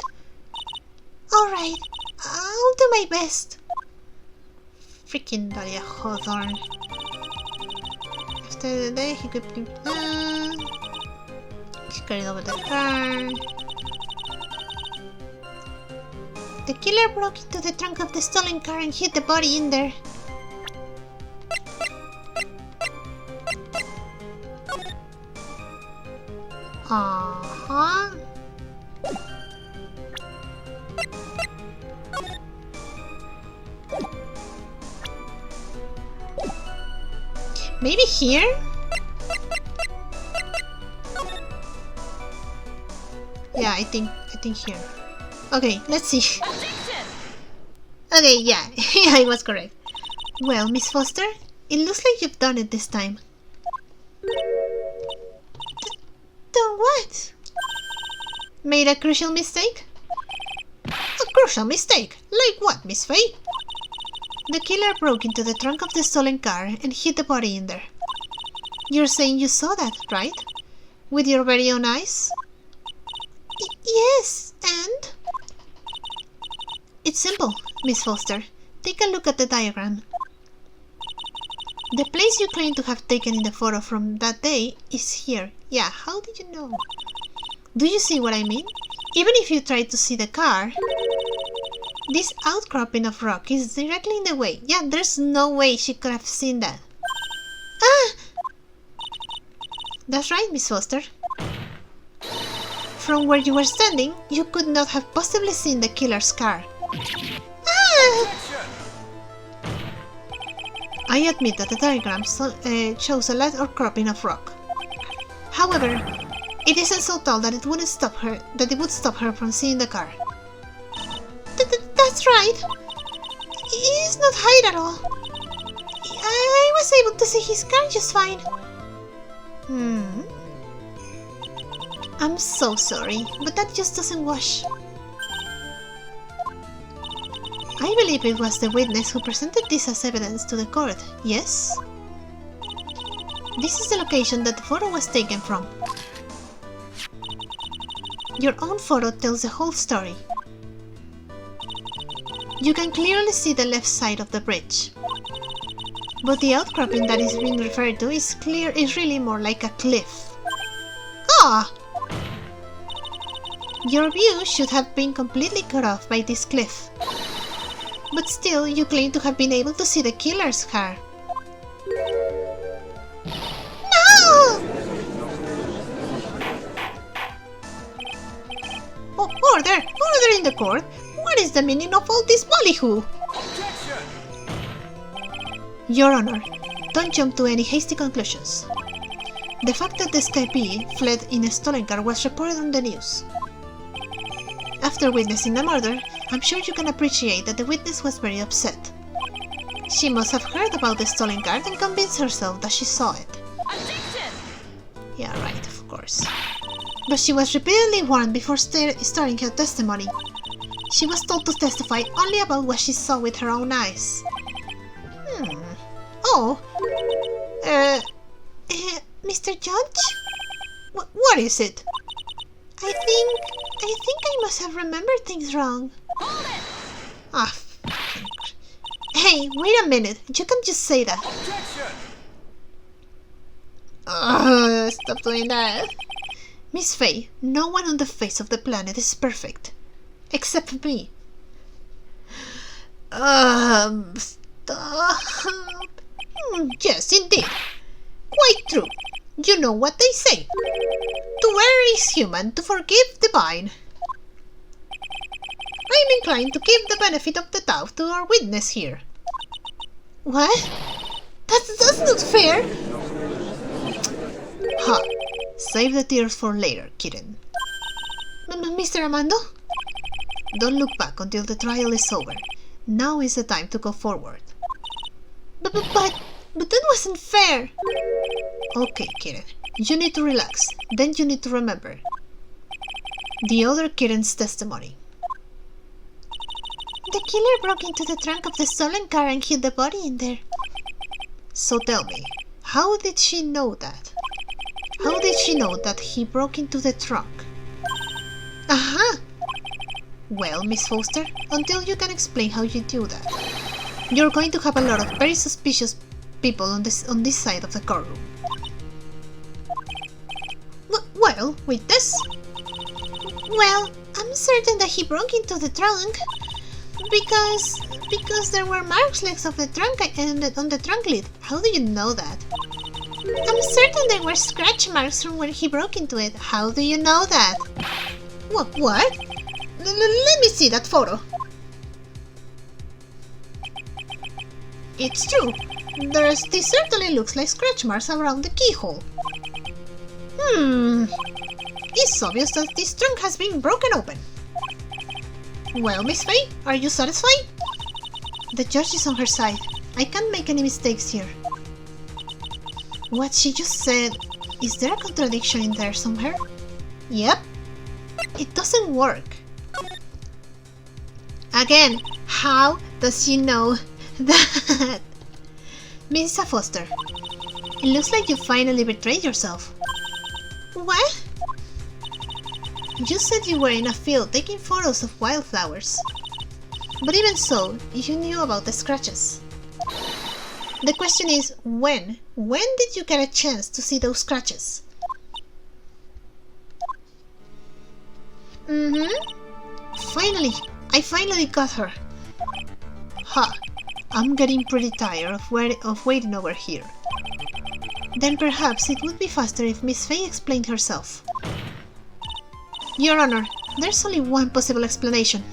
Alright, I'll do my best. Freaking Dahlia Hawthorne. After the day, he could be... She carried over the car. The killer broke into the trunk of the stolen car and hid the body in there. Uh-huh. Maybe here? Yeah, I think here. Okay, let's see. Objection! Okay, yeah, yeah, I was correct. Well, Miss Foster, it looks like you've done it this time. Done what? Made a crucial mistake? A crucial mistake? Like what, Miss Faye? The killer broke into the trunk of the stolen car and hid the body in there. You're saying you saw that, right? With your very own eyes? Yes, and? It's simple, Miss Foster. Take a look at the diagram. The place you claim to have taken in the photo from that day is here. Yeah, how did you know? Do you see what I mean? Even if you try to see the car, this outcropping of rock is directly in the way. Yeah, there's no way she could have seen that. Ah! That's right, Miss Foster. From where you were standing, you could not have possibly seen the killer's car. Ah! I admit that the diagram shows a light outcropping of rock. However, it isn't so tall that it would stop her from seeing the car. That's right. It is not high at all. I was able to see his car just fine. I'm so sorry, but that just doesn't wash. I believe it was the witness who presented this as evidence to the court, yes? This is the location that the photo was taken from. Your own photo tells the whole story. You can clearly see the left side of the bridge. But the outcropping that is being referred to is really more like a cliff. Ah! Your view should have been completely cut off by this cliff. But still, you claim to have been able to see the killer's car. No! Oh, order! Order in the court! What is the meaning of all this ballyhoo? Your Honor, don't jump to any hasty conclusions. The fact that the escapee fled in a stolen car was reported on the news. After witnessing the murder, I'm sure you can appreciate that the witness was very upset. She must have heard about the stolen car and convinced herself that she saw it. Objection! Yeah, right, of course. But she was repeatedly warned before starting her testimony. She was told to testify only about what she saw with her own eyes. Oh, Mr. Judge? what is it? I think I must have remembered things wrong. Hold it! Ah, hey, wait a minute. You can't just say that. Stop doing that. Miss Faye, no one on the face of the planet is perfect. Except for me. Stop. Yes, indeed. Quite true. You know what they say. To err is human, to forgive divine. I am inclined to give the benefit of the doubt to our witness here. What? That's not fair. Ha! Save the tears for later, kitten. Mr. Armando? Don't look back until the trial is over. Now is the time to go forward. But that wasn't fair. Okay, kitten. You need to relax. Then you need to remember the other kitten's testimony. The killer broke into the trunk of the stolen car and hid the body in there. So tell me, how did she know that? How did she know that he broke into the trunk? Aha! Well, Miss Foster, until you can explain how you do that, you're going to have a lot of very suspicious people on this side of the courtroom. Well, witness? Well, I'm certain that he broke into the trunk because there were marks left of the trunk on the trunk lid. How do you know that? I'm certain there were scratch marks from when he broke into it. How do you know that? What? Let me see that photo. It's true. This certainly looks like scratch marks around the keyhole. It's obvious that this trunk has been broken open. Well, Miss Faye, are you satisfied? The judge is on her side. I can't make any mistakes here. What she just said, is there a contradiction in there somewhere? Yep. It doesn't work. Again, how does she know that? Mrs. Foster, it looks like you finally betrayed yourself. What? You said you were in a field taking photos of wildflowers. But even so, you knew about the scratches. The question is, when? When did you get a chance to see those scratches? Finally! I finally got her! Ha! I'm getting pretty tired of waiting over here. Then perhaps it would be faster if Miss Faye explained herself. Your Honor, there's only one possible explanation.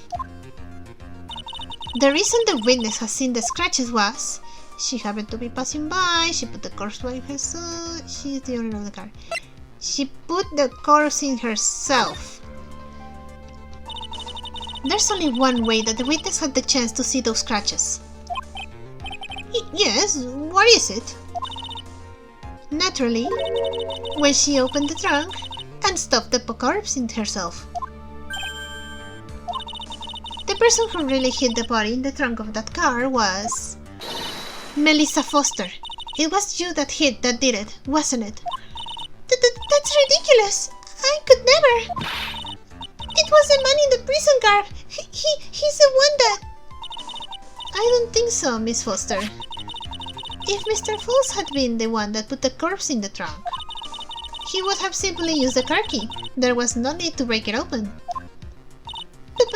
The reason the witness has seen the scratches was she happened to be passing by, she put the corpse by herself, she's the owner of the car. She put the corpse in herself. There's only one way that the witness had the chance to see those scratches. Yes, what is it? Naturally, when she opened the trunk and stuffed the corpse in herself. The person who really hid the body in the trunk of that car was Melissa Foster. It was you that did it, wasn't it? That's ridiculous. I could never. It was the man in the prison car. He's the one that... I don't think so, Miss Foster. If Mr. Falls had been the one that put the corpse in the trunk, he would have simply used the car key. There was no need to break it open. But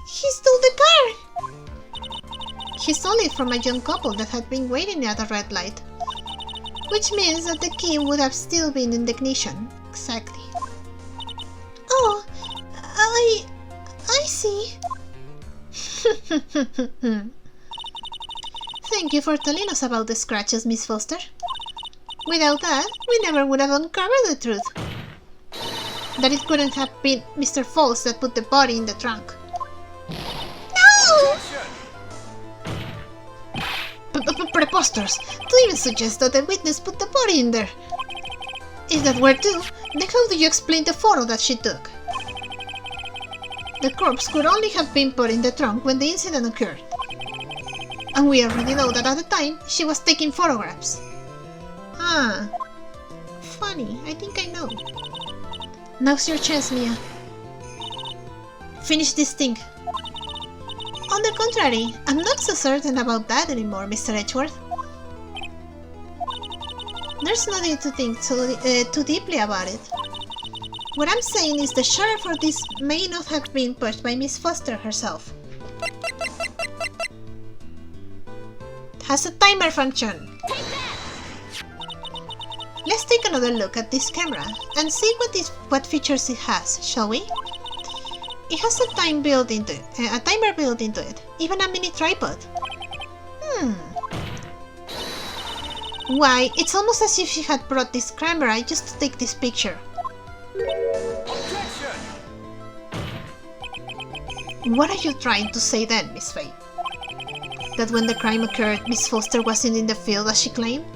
he stole the car! He stole it from a young couple that had been waiting at a red light. Which means that the key would have still been in the ignition. Exactly. Oh, I see. Thank you for telling us about the scratches, Miss Foster. Without that, we never would have uncovered the truth. That it couldn't have been Mr. Falls that put the body in the trunk. No! Preposterous! To even suggest that the witness put the body in there. If that were true, then how do you explain the photo that she took? The corpse could only have been put in the trunk when the incident occurred. And we already know that at the time, she was taking photographs. Ah, funny, I think I know. Now's your chance, Mia. Finish this thing. On the contrary, I'm not so certain about that anymore, Mr. Edgeworth. There's no need to think too deeply about it. What I'm saying is the sheriff for this may not have been pushed by Miss Foster herself. has a timer function. Let's take another look at this camera and see what features it has, shall we? It has a timer built into it, even a mini tripod. Why, it's almost as if she had brought this camera just to take this picture. Objection! What are you trying to say then, Miss Faye? That when the crime occurred, Miss Foster wasn't in the field as she claimed?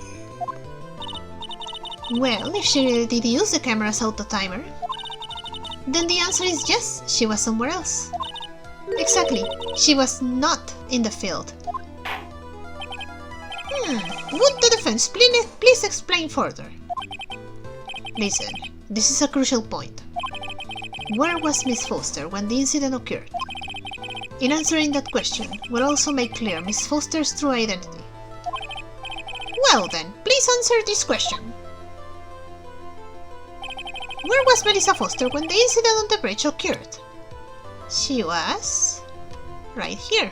Well, if she really did use the camera's auto timer, then the answer is yes, she was somewhere else. Exactly, she was not in the field. Would the defense please explain further? Listen, this is a crucial point. Where was Miss Foster when the incident occurred? In answering that question, we'll also make clear Miss Foster's true identity. Well then, please answer this question. Where was Melissa Foster when the incident on the bridge occurred? She was... right here.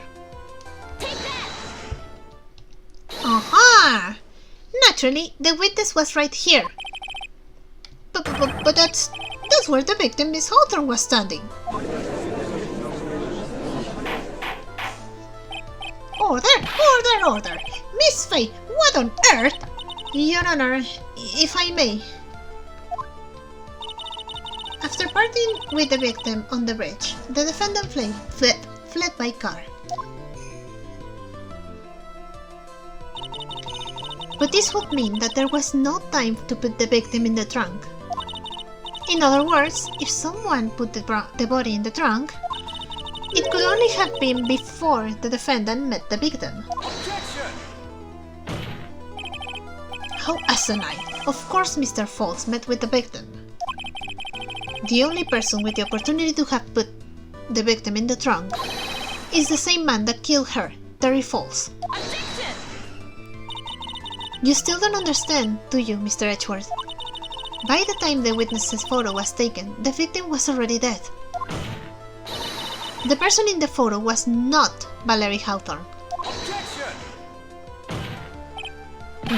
Aha! Naturally, the witness was right here. But that's where the victim, Miss Hawthorne, was standing. Order! Miss Faye, what on earth? Your Honor, if I may. After parting with the victim on the bridge, the defendant fled by car. But this would mean that there was no time to put the victim in the trunk. In other words, if someone put the body in the trunk, it could only have been before the defendant met the victim. Objection! How asinine! Of course Mr. Falls met with the victim. The only person with the opportunity to have put the victim in the trunk is the same man that killed her, Terry Falls. Objection! You still don't understand, do you, Mr. Edgeworth? By the time the witness's photo was taken, the victim was already dead. The person in the photo was not Valerie Hawthorne. Objection!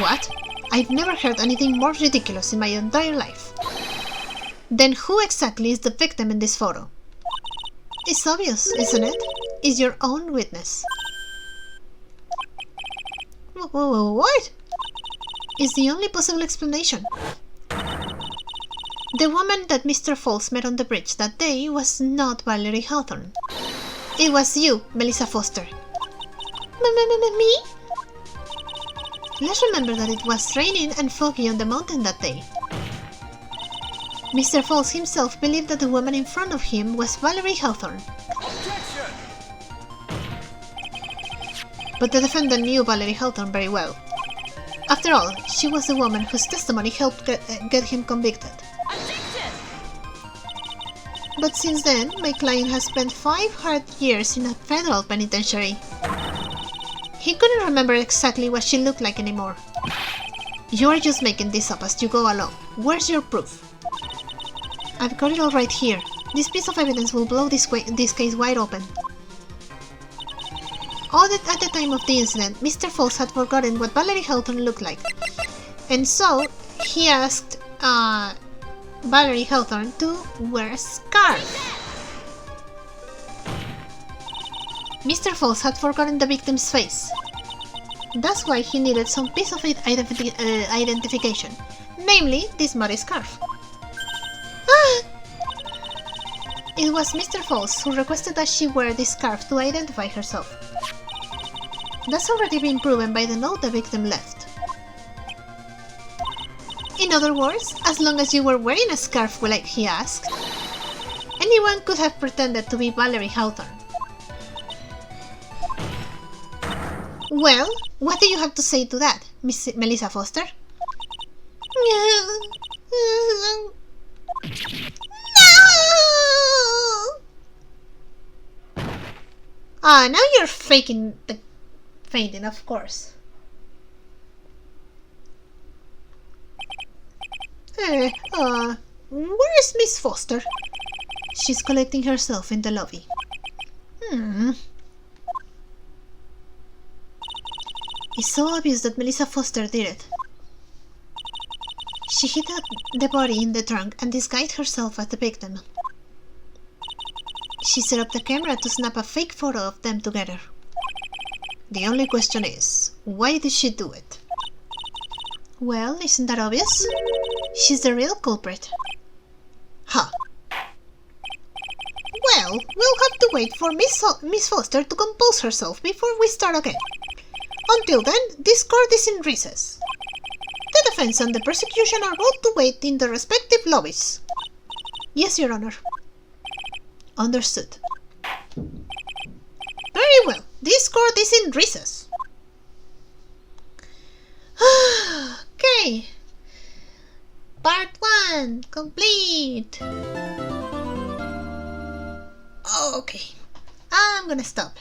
What? I've never heard anything more ridiculous in my entire life. Then who exactly is the victim in this photo? It's obvious, isn't it? It's your own witness. What? It's the only possible explanation. The woman that Mr. Falls met on the bridge that day was not Valerie Hawthorne. It was you, Melissa Foster. Me? Let's remember that it was raining and foggy on the mountain that day. Mr. Falls himself believed that the woman in front of him was Valerie Hawthorne. Objection! But the defendant knew Valerie Hawthorne very well. After all, she was the woman whose testimony helped get him convicted. Objection! But since then, my client has spent 5 hard years in a federal penitentiary. He couldn't remember exactly what she looked like anymore. You are just making this up as you go along. Where's your proof? I've got it all right here. This piece of evidence will blow this case wide open. All that at the time of the incident, Mr. Falls had forgotten what Valerie Hawthorne looked like. And so, he asked Valerie Hawthorne to wear a scarf. Mr. Falls had forgotten the victim's face. That's why he needed some piece of identification, namely this muddy scarf. It was Mr. Falls who requested that she wear this scarf to identify herself. That's already been proven by the note the victim left. In other words, as long as you were wearing a scarf like he asked, anyone could have pretended to be Valerie Hawthorne. Well, what do you have to say to that, Miss Melissa Foster? No! Ah, now you're faking the fainting, of course. Where is Miss Foster? She's collecting herself in the lobby. It's so obvious that Melissa Foster did it. She hid the body in the trunk and disguised herself as the victim. She set up the camera to snap a fake photo of them together. The only question is, why did she do it? Well, isn't that obvious? She's the real culprit. Huh. Well, we'll have to wait for Miss Foster to compose herself before we start again. Until then, this court is in recess. The defense and the prosecution are both to wait in the respective lobbies. Yes, Your Honor. Understood. Very well. This court is in recess. Okay. Part 1 complete. Okay. I'm gonna stop.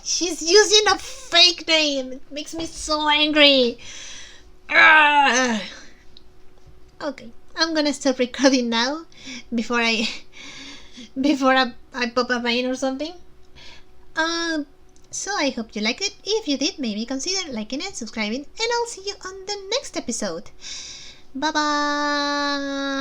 She's using a fake name. It makes me so angry. Okay. I'm gonna stop recording now before I pop a vein or something. So I hope you liked it. If you did, maybe consider liking and subscribing, and I'll see you on the next episode. Bye bye.